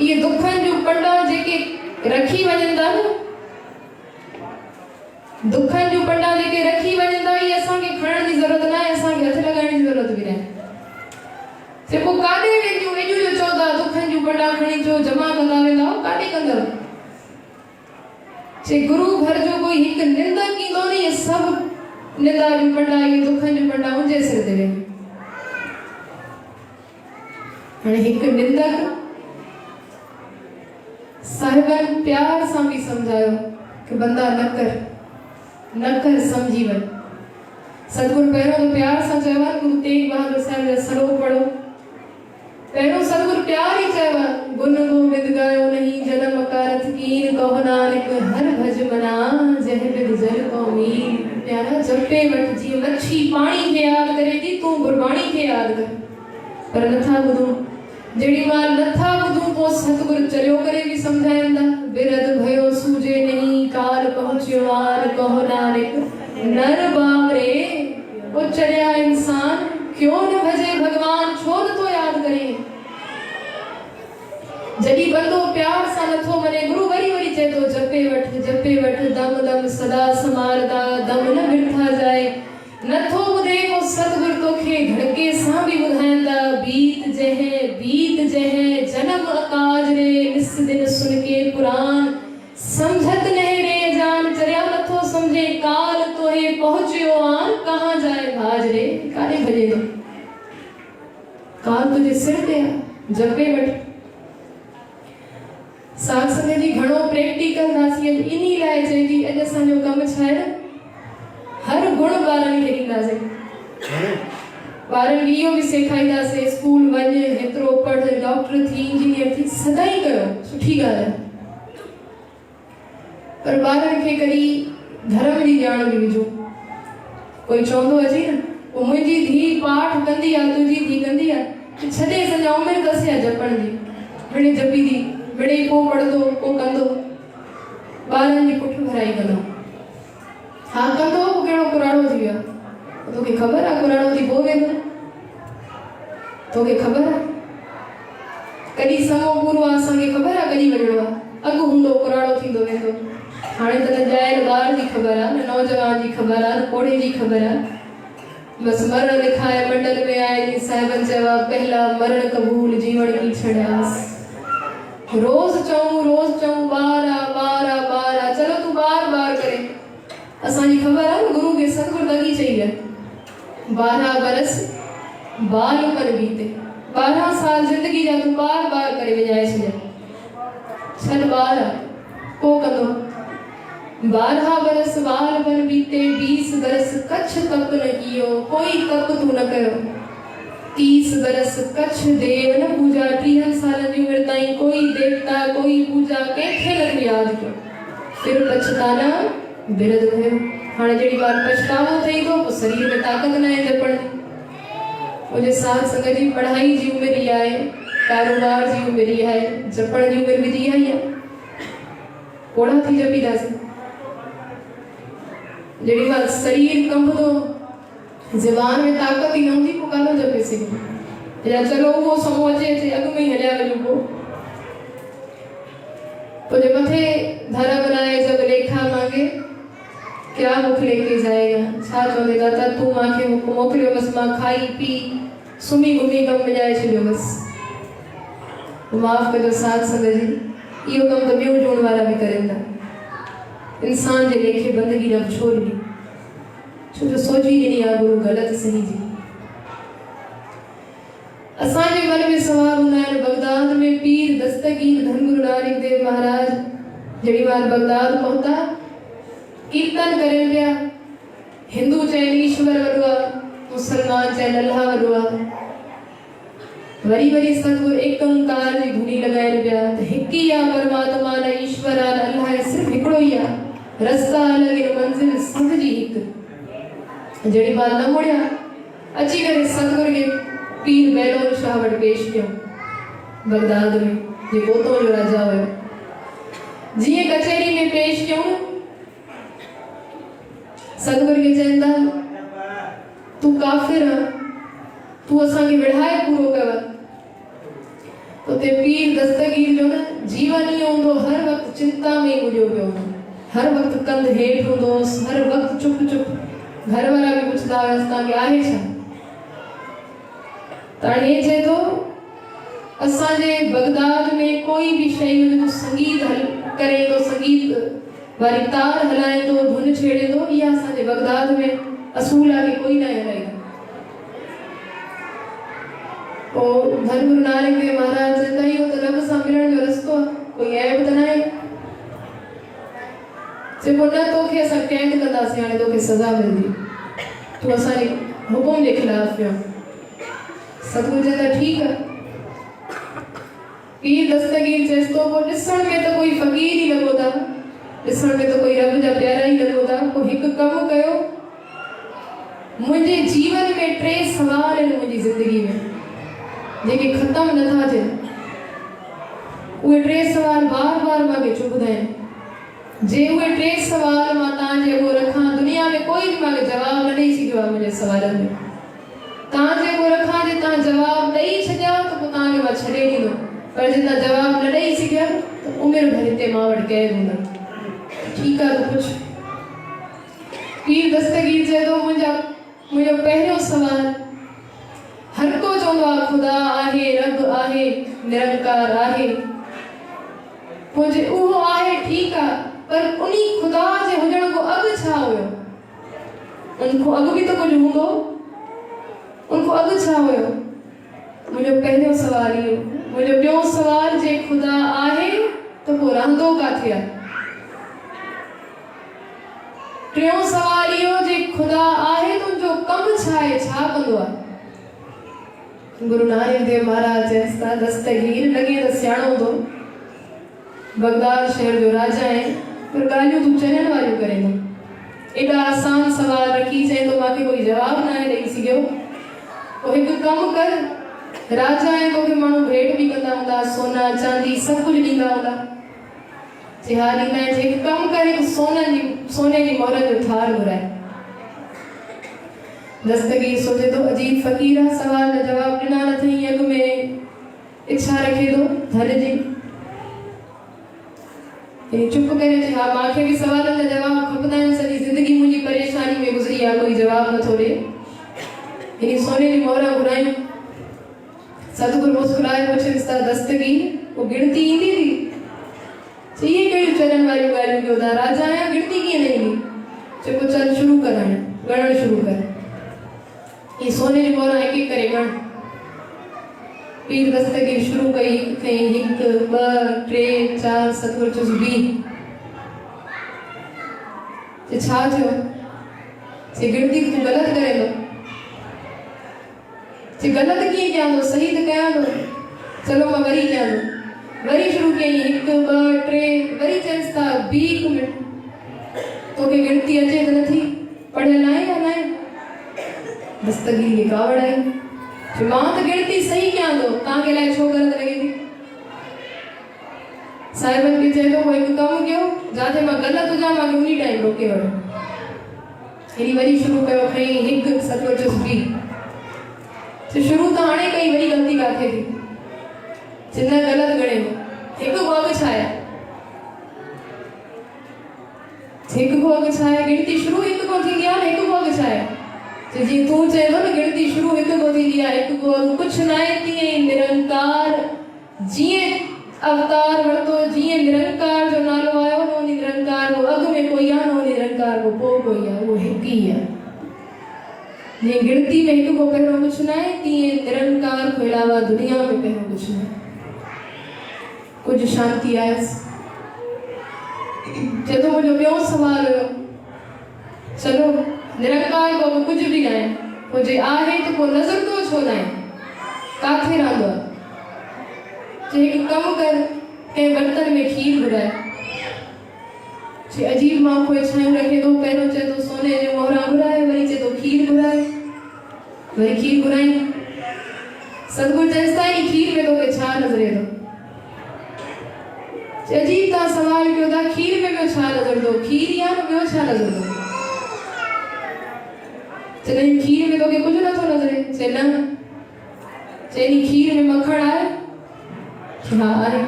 इहे दुखनि जूं पंडा जेके रखी वञनि था न दुखनि जूं पंडा जेके रखी वञनि था इहे असांखे खणण जी ज़रूरत न आहे असांखे हथ लॻाइण जी ज़रूरत बि न आहे जेको काॾे वेंदियूं एॾियूं जो चवंदा दुखनि जूं पंडा खणी अचो जमा कंदा वेंदा काॾे कंदव चे गुरु घर जो कोई हिक निंदा कींदो नहीं, ये सब निंदा भी पंडा, ये दुखन जो पंडा मुझे सिर दे हाणे हिक निंदक साहिबन प्यार सां भी समझायो कि बंदा न कर समझी वन। सतगुरु पहिरों तो प्यार सां चयो आहे, गुरु तेग बहादुर साहिब जो सरो पढ़ो। पहिरों सतगुरु प्यार ही चयो आहे, गुण गोविंद गायो नहीं जन्म कारत कीन, कहो नानक हर भज मना जह बिद जल को मीन। प्यारा जपे वठ जी मच्छी पानी के याद करे थी, तू गुरबाणी के याद कर, पर नथा ॿुधूं। जेड़ी माल नथा ॿुधूं पो सतगुरु चरियो करे भी समझाईंदा। बिरद भयो सूझे नहीं, काल पहुंचियो आर, कहो नानक नर बावरे। वो चरिया इंसान क्यों न भजे भगवान, छो न तो याद करे। जड़ी बंदो प्यार सा नथो मने, गुरु वरी वरी चए तो जपे वठ दम दम सदा समारदा, दम न बिरथा जाए। नथो ॿुधे को सतगुरु तोखे धड़के सां भी ॿुधाईंदा। बीत जहे जन्म अकाज रे, निस दिन सुन के पुराण, समझत नहीं रे जान। चरिया नथो समझे काल तोहे पहुंचियो आन, कहां जाए भाज रे। काने भजे दो काल तुझे सिर ते जपे वठ। साथ संगत जी घणो प्रैक्टिकल दासी इनी लाए चई थी, अॼु असांजो कम छा आहे, हर गुण ॿारनि खे ॾींदासीं। ॿारनि खे इहो बि सेखारींदासीं, स्कूल वञ, हेतिरो पढ़, डॉक्टर थी, इंजीनियर थी, सदाई कयो, सुठी ॻाल्हि आहे। पर ॿारनि खे कॾहिं धर्म जी ॼाण बि विझो। कोई चवंदो अची न, पोइ मुंहिंजी धीउ पाठ कंदी आहे, तुंहिंजी धीउ कंदी आहे, छॾे सॼा उमिरि अथसि या जपण जी, मिड़े जपी थी, मिड़े पोइ पढ़ंदो, पोइ कंदो, ॿारनि जी पुठ भराई कंदो। हा कंदो, पोइ कहिड़ो पुराणो थी वियो, तोखे ख़बर आहे पुराणो थी पोइ वेंदो, तोखे ख़बर आहे कॾहिं समो पूरो आहे, असांखे ख़बर आहे कॾहिं वञिणो आहे, अॻु हूंदो पुराणो थींदो वेंदो। हाणे त न ॼायल ॿार जी ख़बर आहे, न नौजवान जी ख़बर आहे, न कोड़े जी ख़बर आहे। बसि मरण लिखाए मंडल में आए जी साहिबन चवा, पहला मरण कबूल जीवन की छड़ास। रोज़ चऊं बारा, चलो तू बार करे। असांजी ख़बर आहे न गुरु खे सतगुरु लॻी चई आहे, 12 बरस बाल पर बीते, 12 साल जिंदगी जा तू बार करे विञाए छॾिया। छॾ ॿार पोइ कंदो। 12 बरस बाल पर बीते, 20 बरस कच्छ तप न कियो, कोई तप तू न कयो। 30 बरस कच्छ देव न पूजा, 30 साल जी उमिरि ताईं कोई देवता कोई पूजा कंहिंखे न तू यादि कयो। फिर पछताना बिरद भयो। हाणे जहिड़ी बार पछतावो थिए थो, पोइ शरीर में ताक़त न आहे जपण जी। मुंहिंजे साथ संगत जी पढ़ाई जी उमिरि इहा आहे, कारोबार जी उमिरि इहा आहे, जपण जी उमिरि विधी इहा ई आहे। ओड़ा थी जपीदासीं। जहिड़ी बार शरीर कंबंदो, ज़बान में ताक़त ई न हूंदी, पोइ कान जपे सघूं। या चलो उहो समो अचे अॻु में ई हलिया वञूं। पोइ जे मथे धर्म बनाए जब लेखा मांगे, क्या मुख लेके जाएगा। छा चवंदे दाता तूं मूंखे मोकिलियो, बसि मां खाई पी सुम्ही घुमी कमु विञाए छॾियो बसि। माफ़ कजो साथ संगत जी, इहो कमु त ॿियूं जोड़ वारा बि करनि था। इंसान जे लेखे बंदगी रब छो ॾिनी, छो जो सोची ॾिनी आहे गुरु ग़लति सही जी। असांजे मन में सवाल हूंदा आहिनि। बगदाद में पीर दस्तगीर धन गुरु नानक देव महाराज जहिड़ी बार बगदाद पहुता, कीर्तन करें पिया। हिंदू चैन ईश्वर वॾो आहे, मुसलमान चैन अल्लाह वॾो आहे। वरी सतगुरु एक ओंकार जी धुनी लगाइनि पिया त हिकु ई आहे परमात्मा, न ईश्वर आहे न अल्लाह आहे, सिर्फ़ु हिकिड़ो ई आहे। रस्ता अलॻि मंज़िल सभ जी हिकु। जहिड़ी बार न मुड़िया, अची करे सतगुरु खे पीर बैलोर शाह वटि पेश कयो बगदाद में, जेको उतो जो राजा हुयो। जीअं कचहरी में पेश कयूं, सतगुरु खे चवनि था तूं काफ़िर आहे, तूं असांखे विढ़ाए पूरो कयो। उते पीर दस्तगीर जो न जीवन ईअं हूंदो, हर वक़्तु चिंता में ई गुज़िरियो पियो हूंदो, हर वक़्तु कंध हेठि हूंदोसि, हर वक़्तु चुप। घर वारा बि पुछंदा हुआसि तव्हांखे आहे छा, त हाणे हे चए थो असांजे बगदाद में कोई भी शइ में तूं संगीत हल करे तो संगीत वारी तार हलाए तो धुन छेड़े तो इहा असांजे बगदाद में असूल आहे कि कोई न हलाईंदो। पोइ धन गुरु नानक देव महाराज चवंदा इहो त रब सां मिलण जो रस्तो आहे, कोई ऐब त न आहे। चइबो न तोखे असां कैद कंदासीं, हाणे तोखे सज़ा मिलंदी, तूं असांजे हुकुम जे खिलाफ़ वियो। सतगुरु चवंदा ठीकु आहे। पीर दस्तगीर चएसि थो पोइ ॾिसण में त कोई फ़क़ीर ई लॻो था, ॾिसण में त कोई रब जा प्यारा ई लॻो था। पोइ हिकु कमु कयो, मुंहिंजे जीवन में 3 सवाल आहिनि मुंहिंजी ज़िंदगी में जेके ख़तमु नथा थियनि। उहे 3 सवाल बार बार मूंखे चुभंदा आहिनि। जे उहे 3 सवाल मां तव्हांजे अॻो रखां, दुनिया में कोई बि मूंखे जवाबु न ॾेई सघियो आहे मुंहिंजे सवालनि में। तव्हांजे अॻो रखां जे तव्हां जवाबु ॾेई छॾिया त पोइ तव्हांखे मां छॾे ॾींदो, पर जे तव्हां जवाबु न ॾेई सघिया त उमिरि भर हिते मां वटि कैद हूंदा। ठीकु आहे त पुछ। पीर दस्तगीर चए थो मुंहिंजो पहिरियों सवाल, हर को चवंदो आहे ख़ुदा आहे, रब आहे, निरंकार आहे। पोइ जे उहो आहे ठीकु आहे, पर उन्ही ख़ुदा जे हुजण खां अॻु छा हुयो? उनखां अॻु बि त कुझु हूंदो, उनखां अॻु छा हुयो? मुंहिंजो पहिरियों सवाल इहो। मुंहिंजो ॿियों सवाल, जे ख़ुदा आहे त पोइ रहंदो किथे आहे? टियों सवाल इहो, जे ख़ुदा आहे त उनजो कमु छा आहे, छा कंदो आहे? गुरु नानक देव महाराज चएसि था दस्तगीर लॻे त सियाणो हूंदो, बगदाद शहर जो राजा आहे, पर ॻाल्हियूं तूं चवण वारियूं करे थो। एॾा आसान सवाल रखी चए थो मूंखे कोई जवाबु न ॾेई सघियो। पोइ हिकु कमु कर, राजा आहे तोखे माण्हू भेंट बि कंदा हूंदा, सोना चांदी सभु कुझु ॾींदा हूंदा। जे हा ॾींदा आहिनि। हिकु कमु कर, हिकु सोने जी मोहरनि जो थार घुराए। दस्तगीर सोचे थो अजीब फ़क़ीर आहे, सवाल जा जवाब ॾिना न अथई, अॻु में इच्छा रखे थो धन जी। चुप करे चए हा मूंखे बि सवालनि जा जवाब खपंदा आहिनि, सॼी ज़िंदगी मुंहिंजी परेशानी में गुज़री आहे, कोई जवाबु नथो ॾे। हिन सोने जी मोहर घुरायूं। सतगुरु मुस्कुराए पुछियसि था दस्तगीर पोइ गिणती ईंदी थी? इहे कहिड़ियूं चढ़नि वारियूं ॻाल्हियूं कयो था, राजा आहियां, गिणती कीअं न ईंदी? चइबो चल शुरू कर, हाणे ॻणणु शुरू कर। ये सोने जी मोहर हिकु हिकु करे ॻण। पीर दस्तगीर शुरू कई, कई 1 2 3 4 सतगुरु चुस 20। छा थियो? गिणती तूं ग़लति करे थो। ग़लति कीअं कयां थो, सही त कयां थो। चलो मां वरी कयां थो। वरी शुरू कई 1 2 3, वरी चएसि था 20 मिनट। तोखे गिणती अचे त नथी? पढ़ियल आहे या न आहे? दस्तगीर खे कावड़ आई। मां त गिणती सही कयां थो, तव्हांखे अलाए छो ग़लति लॻे थी? साहिबनि खे चए थो पोइ हिकु कमु कयो, जिते मां ग़लति हुजां मूंखे उन टाइम रोके वठो। हिन वरी शुरू कयो, खईं 1 सतगुरु चुस 20। शुरू त हाणे कई, वरी ग़लती किथे थी? जिन ग़लति गणे हिकु को अॻु छा आहे? हिकु को अॻु छा आहे? गिणती शुरू हिकु को थींदी आहे, हिकु को अॻु छा आहे? जीअं तूं चए थो न गिणती शुरू हिकु को थींदी आहे, हिकु को अॻु कुझु न आहे। तीअं निरंकार जीअं अवतार वरितो, जीअं निरंकार जो नालो आयो न, उन निरंकार को अॻु में कोई आहे न, उन निरंकार को पोइ कोई आहे, उहो हिकु ई आहे। जीअं गिणती में हिकु को पहिरियों कुझु न आहे, तीअं निरंकार खां अलावा दुनिया में पहिरियों कुझु न आहे। कुझु शांति आयसि। चए थो मुंहिंजो ॿियों सुवाल हुयो, चलो निरंकार को कुझु बि न आहे, पोइ जे आहे त पोइ नज़र तो छो न आहे? किथे रहंदो आहे? चए हिकु कमु कर, कंहिं बर्तन में खीर घुराए। चए अजीब मां कोई छायूं रखे थो, पहिरियों चए थो सोने जी मोहरा घुराए, वरी चए थो खीर घुराए, वरी खीर घुराई। सतगुरु चएसि था इन खीर में तोखे छा नज़रे थो? अजीब तव्हां सवाल कयो था, खीर में ॿियो छा नज़र थो? खीर ई आहे न, ॿियो छा नज़र थो? चए खीर में तोखे कुझु नथो नज़रे? चए न। चए इन खीर में मखण आहे? हाँ आहे।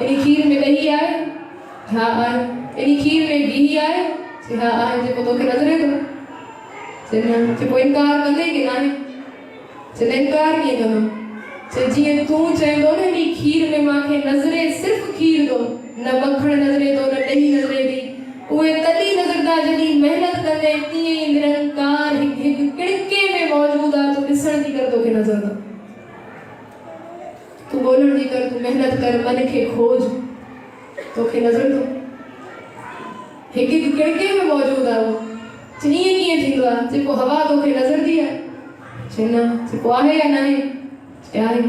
इन खीर में ॾही आहे? हाँ आहे। इन खीर में घी आहे? हाँ आहे। जेको तोखे नज़रे थो? चए न। चए पोइ इनकार कंदे की न आहे? चए इनकार कीअं कंदो? चए जीअं तूं चवंदो न इन खीर में मूंखे नज़रे सिर्फ़ु खीर थो, न मखण नज़रे थो, न ॾही नज़रे थी, उहे तॾहिं नज़रदा जॾहिं महिनत कंदे तीअं निरंकार हिक किड़के में मौजूद आहे। तूं ॾिसण थी कर तोखे नज़र न, तूं ॻोल्हण थी कर, तूं महिनत कर, मन खे खोज, तोखे नज़र थो हिक किड़के में मौजूद आहे। उहो ईअं कीअं थींदो आहे? जेको हवा तोखे नज़र थी आहे, चए न जेको आहे या न आहे, आहे।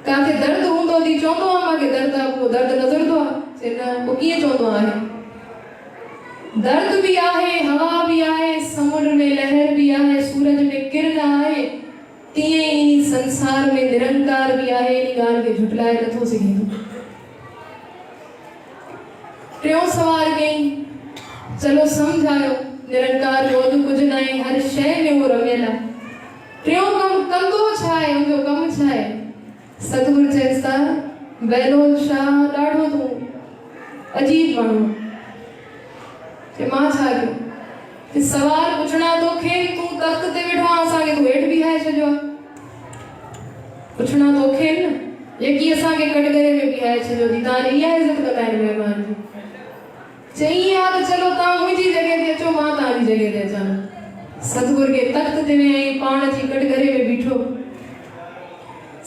काथे दर्द हूंदो थी चवंदो आहे मूंखे दर्द आहे, पोइ दर्द नज़र थो आहे, चए न पोइ कीअं चवंदो आहे? दर्द भी आहे, हवा भी आहे, समुद्र में लहर भी आहे, सूरज में किरण आहे, तीअं ई संसार में निरंकार भी आहे। इन ॻाल्हि खे झुटलाए नथो सघे। टियों सवाल कई, चलो समझायो निरंकार जो कुछ न आहे, हर शइ में वो रमियल आहे। टियों कम कंदो छा आहे, उनजो कम छा आहे? सतगुरु चएसि था बहलोल शाह ॾाढो तूं अजीब माण्हू, मां छा कयो? कि सवाल पुछणा तोखे, तूं तख़्त ते वेठो आहे, असांखे तूं हेठि बीहाए छॾियो आहे। पुछणा तोखे न, जेकी असांखे कटघरे में बीहाए छॾियो थी, तव्हां इहा इज़त कंदा आहिनि महिमान जी। चई हा त चलो तव्हां मुंहिंजी जॻह ते अचो, मां तव्हांजी जॻह ते अचां। सतगुरु खे तख़्त ते वेहाई, पाण अची कटघरे में बीठो।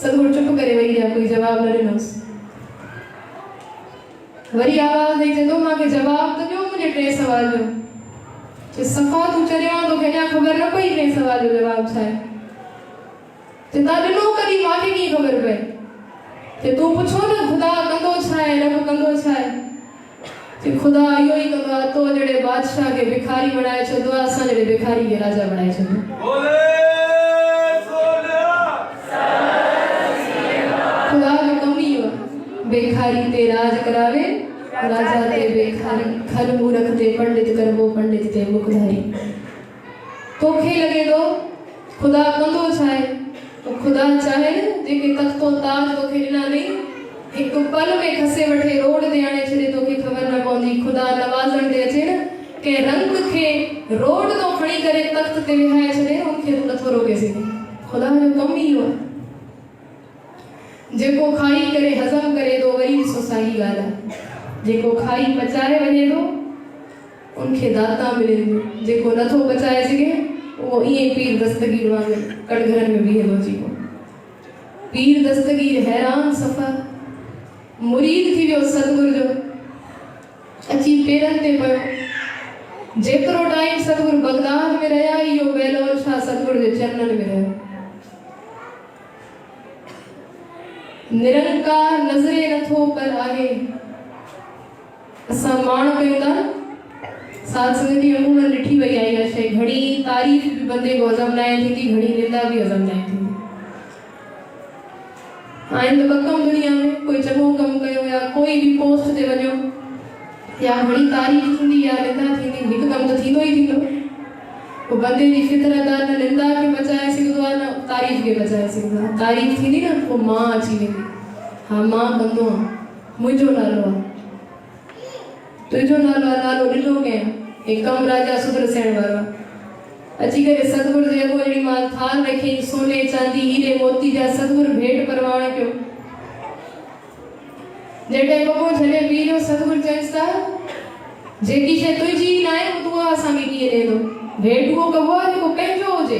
सतगुरु चुप करे वेही रहिया, कोई जवाब न ॾिनोसि। वरी आवाज़ ॾेई चवंदो मूंखे जवाब त ॾियो मुंहिंजे टे सवाल जो। चए सफ़ा तूं चरियो आहे, तोखे अञा ख़बर न पई टे सवाल जो जवाब छा आहे? चए तव्हां ॾिनो कॾहिं, मूंखे कीअं ख़बर पए? चए तूं पुछो न ख़ुदा कंदो छा आहे, रब कंदो छा आहे? चए ख़ुदा इहो ई कंदो आहे, तो जहिड़े बादशाह खे भिखारी बणाए छॾियो आहे, असां जहिड़े भिखारी खे राजा बणाए छॾियो। ख़ुदा जो कमु ई इहो आहे, भिखारी ते राज करावे, राजा ते भिखारी, खल मूरख ते पंडित करबो, पंडित ते मुखधारी। तोखे लॻे थो ख़ुदा कंदो छा आहे? तो ख़ुदा चाहे न जेके तख़्तो ताज तोखे ॾिना अथई, हिकु पल में खसे वठे रोड ते आणे छॾे, तोखे ख़बर न पवंदी। ख़ुदा नवाज़ण ते अचे न, कंहिं रंग खे रोड तो खणी करे तख़्त ते विहाए छॾे, उनखे तूं नथो रोके सघीं। ख़ुदा जो कमु ई इहो आहे। जेको खाई करे हज़म करे थो, वरी ॾिसो साॻी ॻाल्हि आहे, जेको खाई पचाए वञे थो उनखे दाता मिले थो, जेको नथो पचाए सघे उहो ईअं पीर दस्तगीर वांगुरु कटघरनि में बीहे थो अची पोइ। पीर दस्तगीर हैरान सफ़ा मुरीद थी वियो सतगुरु जो, अची पेरनि ते पियो। जेतिरो टाइम सतगुरु बगदाद में रहिया, इहो बहलोल शाह सतगुरु जे चरणनि में रहियो। निरंकार नज़रे नथो पर आहे। असां माण कयूं था साध संगत जी अमूमन ॾिठी वई आहे इहा शइ, घणी तारीफ़ भी बंदे को हज़म न थींदी, घणी निंदा भी हज़म न थींदी। आहिनि त ॿ कम दुनिया में, कोई चङो कमु कयो या कोई भी पोस्ट ते वञो, या घणी तारीफ़ थींदी या निंदा थींदी, हिकु कमु त थींदो ई थींदो। पोइ बंदे जी फितरत आहे, न निंदा खे बचाए सघंदो आहे, न तारीफ़ खे बचाए सघंदो आहे। तारीफ़ थींदी न, पोइ मां अची वेंदी, हा मां कंदो आहियां, मुंहिंजो नालो आहे, तुंहिंजो नालो आहे, नालो ॾिनो कंहिं, हे कमु राजा सुधर सेण वारो आहे। अची करे सतगुरु जे अॻो जहिड़ी मां थाल रखी, सोने चांदी हीरे मोती जा सतगुरु भेंट परवान कयो। जॾहिं बॻो झले पी वियो, सतगुरु चएसि था जेकी शइ तुंहिंजी न आहे तूं असांखे कीअं ॾे थो? भेंट उहो कबो आहे जेको पंहिंजो हुजे।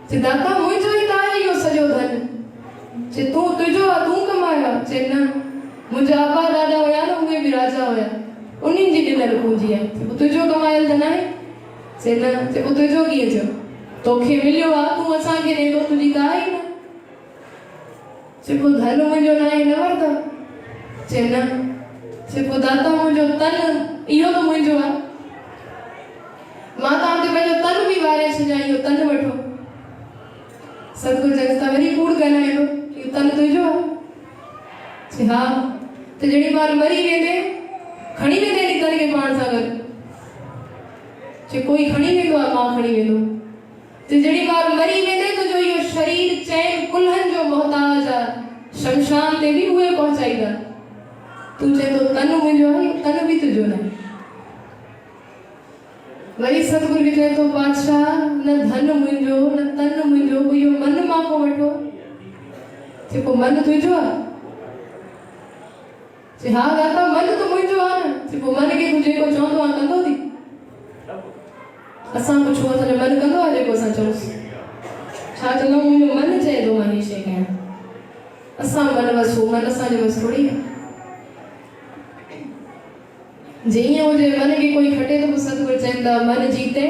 चए दाता मुंहिंजो ई त आहे इहो सॼो धन। चए तूं तुंहिंजो आहे, तूं कमायो आहे? चए न, मुंहिंजा आबा ॾाॾा हुया न, उहे बि राजा हुया, उन्हनि जी ॾिनल पूंजी आहे। पोइ तुंहिंजो कमायल धन आहे? चए न। चए पोइ तुंहिंजो कीअं थियो? तोखे मिलियो आहे, तूं असांखे ॾे थो, तुंहिंजी त आहे ई न। चए पोइ धन मुंहिंजो न आहे, न वरितो? चए न। चए पोइ दाता मुंहिंजो तन इहो त मुंहिंजो आहे, मां तव्हांखे पंहिंजो तन बि वारे छॾियां, इहो तन वठो। सतगुरु चएसि था वरी कूड़ ॻाल्हाए थो, इहो तन तुंहिंजो आहे? चए हा। त जहिड़ी महिल मरी वेंदे खणी वेंदे नी तन खे पाण सां गॾु? चए कोई खणी वेंदो आहे, मां खणी वेंदो। त जहिड़ी महिल मरी वेंदे तुंहिंजो इहो शरीर चइनि कुल्हनि जो मोहताज आहे, शमशान ते बि उहे पहुचाईंदा। तूं चए थो तन मुंहिंजो आहे, तन बि तुंहिंजो न आहे। वरी सतगुरु खे चए थो बादशाह न धन मुंहिंजो, न तन मुंहिंजो, इहो मन मां को वठो। चए पोइ मन तुंहिंजो आहे? चए हा दाता मन त मुंहिंजो आहे न। पोइ मन खे तूं जेको चवंदो आहे कंदो थी? असां पुछूं असांजो मन कंदो आहे जेको असां चऊंसि? छा चवंदा आहियूं मुंहिंजो मन चए थो मां हीअ शइ कयां। असां मन वसू, मन असांजो बसि थोरी आहे। जीअं हुजे मन खे कोई खटे तो सतगुरु चवनि था मन जीते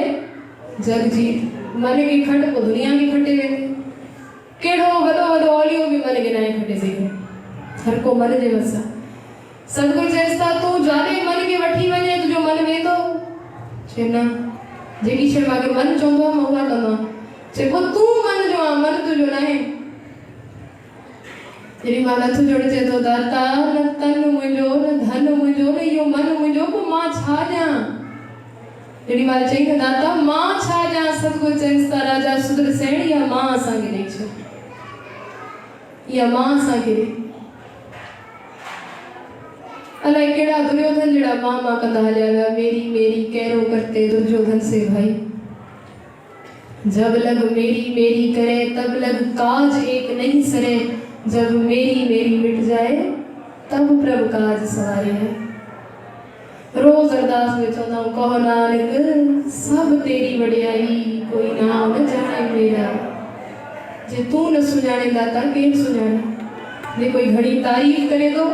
जग जीत। मन खे खट पोइ दुनिया खे खटे वेंदी। कहिड़ो वॾो वॾो ओलियो बि मन खे न खटे सघे। हर को मन जे वस आहे। सतगुरु चएसि था तूं जाॾे मन खे वठी वञे तुंहिंजो मन वेंदो? चए न, जेकी शइ मूंखे मन चवंदो आहे मां उहा कंदो आहियां। चए पोइ तूं मन जो आहे, मन तुंहिंजो न आहे। जेॾी महिल हथ जोड़े चए थो दाता न तन मुंहिंजो न धन मुंहिंजो न इहो मन मुंहिंजो, पोइ मां छा ॾियां? जेॾी महिल चई त दाता मां छा ॾियां? सतगुरु चइनि था राजा सुदर्शन इहा मां असांखे ॾेई छॾ, इहा मां असांखे ॾे। अलाए कहिड़ा दुर्योधन जहिड़ा मां कंदा हलिया विया। मेरी मेरी कहिड़ो करते दुर्योधन से भाई, जब लग मेरी मेरी करे तब लग काज एक नहीं सरे, जब मेरी मेरी मिट जाए तब प्रभु काज सवारे है। रोज अरदास में चवंदा हूं कहो नानक सब तेरी वडियाई, कोई नाम न जाने मेरा। जे तू न सुञाणे दाता केर सुञाणे? जे कोई घड़ी तारीफ़ करे तो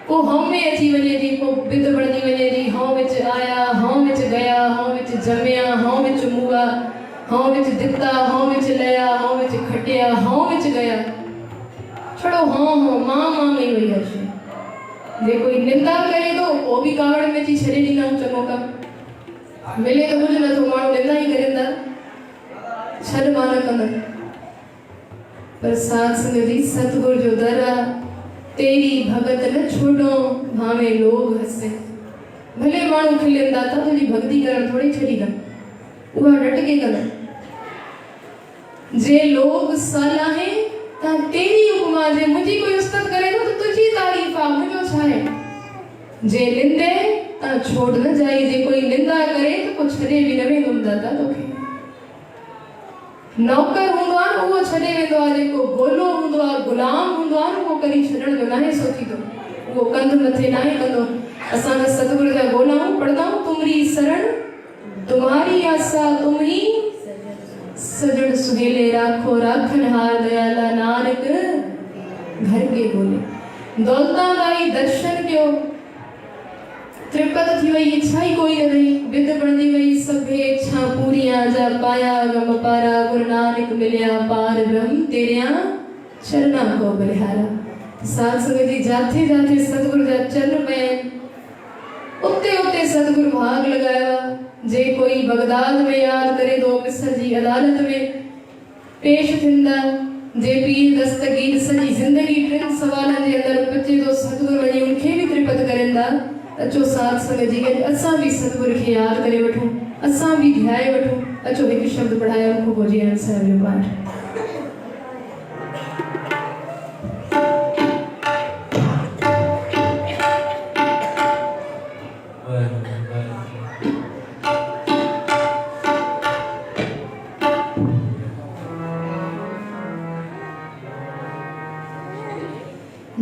को हम में अची वञे थी, को बिद बणजी वञे थी। हाँ विच आया, हाँ विच गया, हाँ विच जमिया, हाँ विच मुआ, हाँ विच दिता, हाँ विच लया, हाँ विच खटिया, हाँ विच गया। छड़ो हाँ हाँ मां में ही वही हर्ष। जे कोई निंदा करे तो वो भी कावड़ में थी छड़े ॾींदा हूं चङो कम मिले तो कुझु नथो, माण्हू निंदा ही करेंदा, छॾ मां न कंदमि। पर साथ संगत जी सतगुरु जो दर आहे। तेरी भगत न छोड़ो भावे लोग हसे। भले माण्हू खिलनि दाता तुंहिंजी भक्ति करण थोड़ी छॾी कर, उहा डट के कर। जे लोग सलाहे ता तेरी उपमा, जे मुझी कोई उस्तत करे तो तुझी तारीफ आ, मुझो छा है। जे निंदे ता छोड़ न जाई, जे कोई निंदा करे तो को छॾे भी न वेंदुमि दाता तोखे। नौकर हूंदो आहे उहो छॾे वेंदो आहे, जेको गोलो हूंदो आहे गुलाम हूंदो आहे उहो करी छॾण जो नाहे सोचींदो, उहो कंधु मथे नाहे कंदो। असां त सतगुरु जा गोला पढ़ंदा आहियूं तुमरी शरण तुम्हारी आसा तुम ही सजण सुहेले राखो राखन हार दयाला नानक घर के बोले। दौलता दाई दर्शन कयो, त्रिपद थी वई इच्छा ही कोई न रही, विद बणजी वई सभे इच्छा पूरियां जा पाया गम पारा, गुरु नानक मिलिया पार ब्रह्म तेरिया चरना को बलिहारा। साथ संगत जी जाते जाते सतगुरु जा चरण में उते उते सतगुरु भाग लगाया। जे कोई बगदाद में याद करे तो मिस्र जी अदालत में पेश थिंदा। जे पीर दस्तगीर सजी जिंदगी टिन सवालनि जे अंदर पचे तो सतगुरु वञी उनखे भी त्रिपद करेंदा। अचो साथ संगत जी असां भी सतगुरु खे याद करे वठूं, असां भी ध्याए वठूं। अचो हिकु शब्द पढ़ायो उनको भोजी साहिब जो पाठ।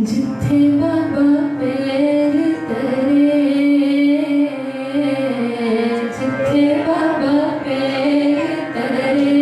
जिथे बाबा पैर तरे, जिथे बाबा पैर तरे,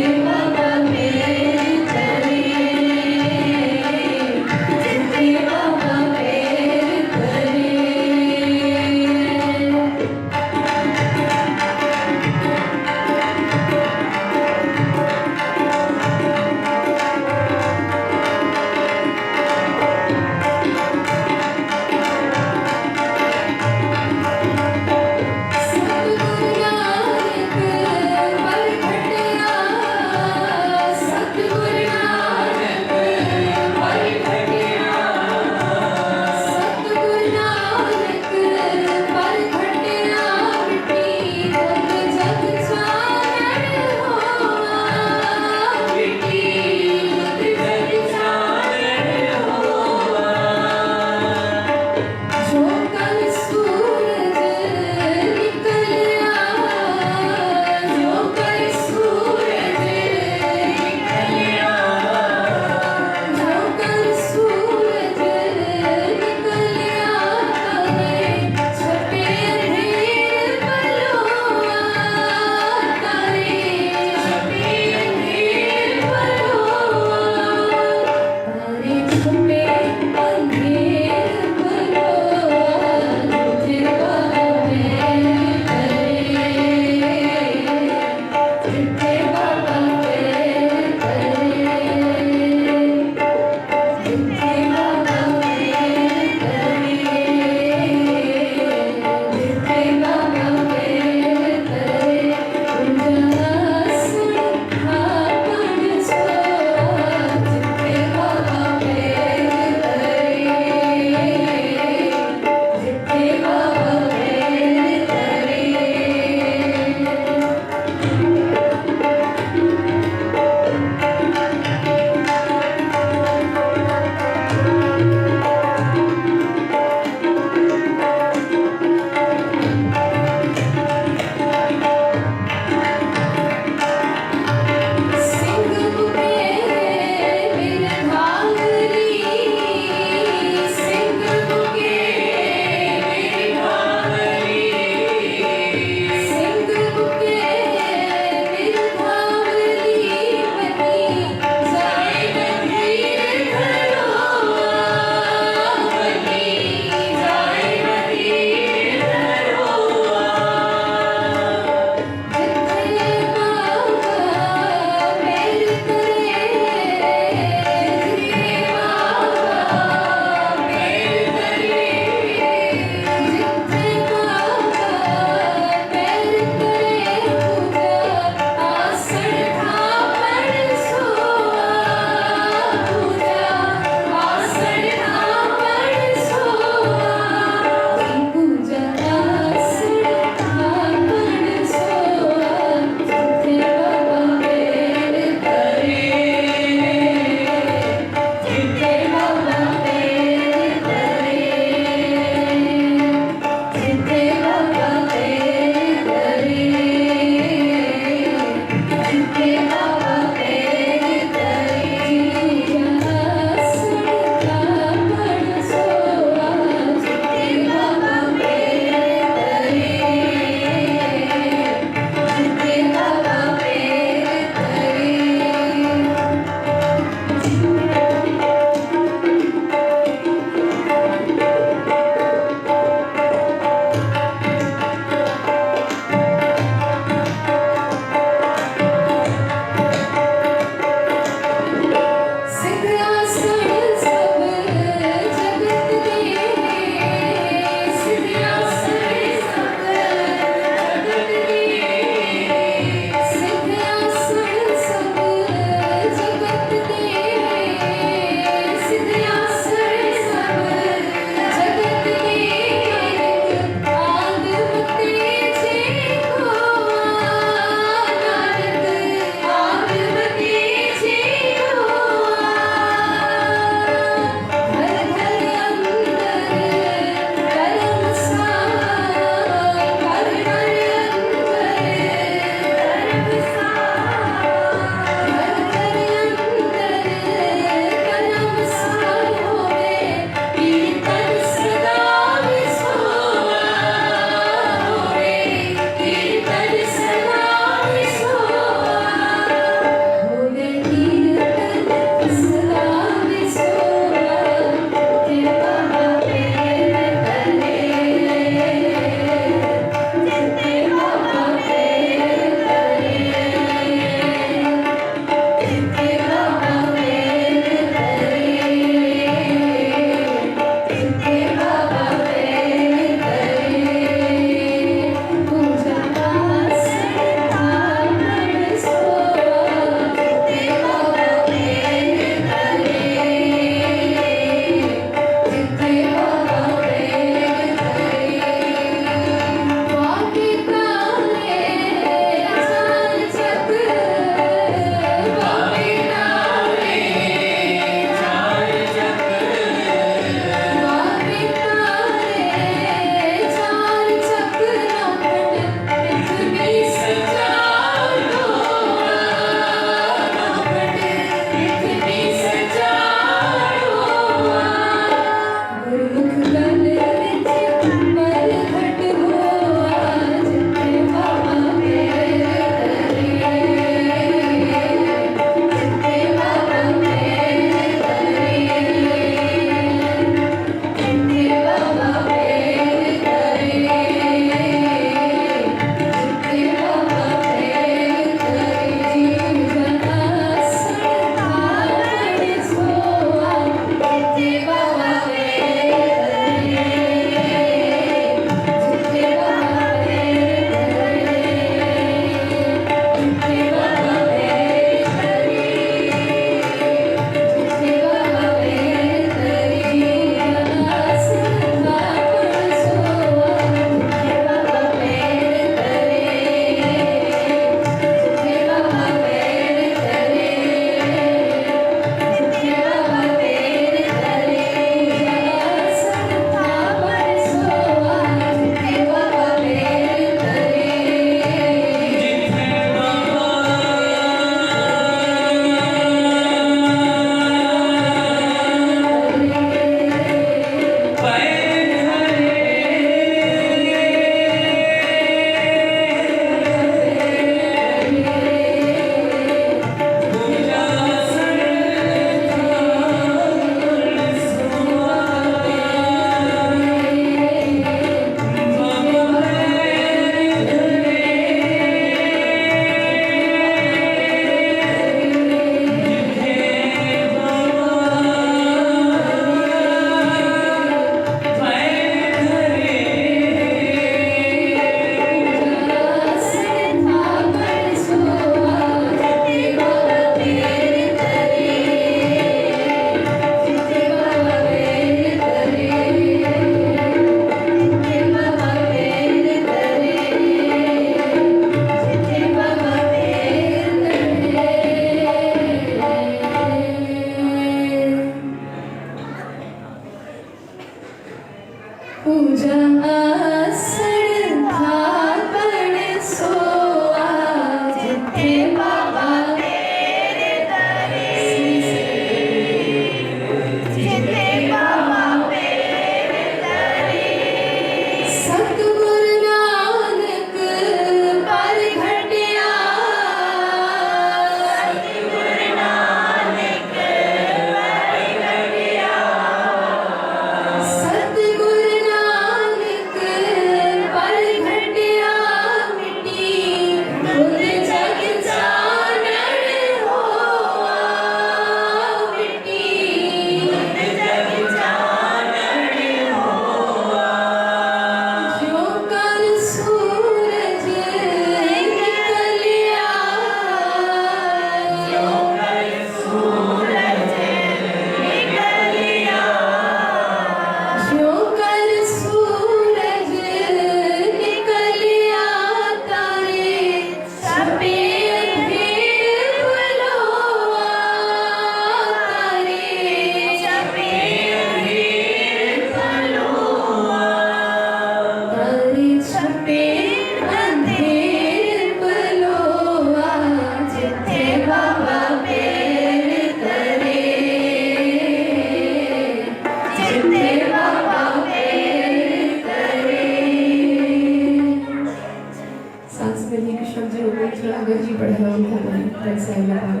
में आए।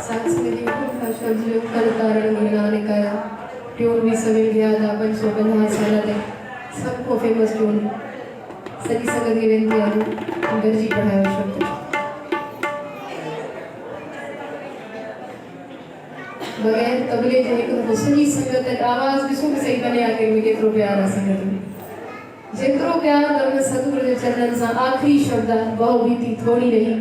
सांस्कृतिक भाषा करतारण नानक आया ट्यून भी सवेल गया था 550 साल तक सबको फेमस ट्यून सजी संगत की बेनती आज गरजी पढ़ाया शब्द बगैर तबले जो एक सजी संगत आवाज भी सुन सही बने आके मुझे केतरो प्यार आ संगत में जेतरो प्यार तमने सतगुरु के चरणन सा आखिरी शब्द बहु बीती थोड़ी रही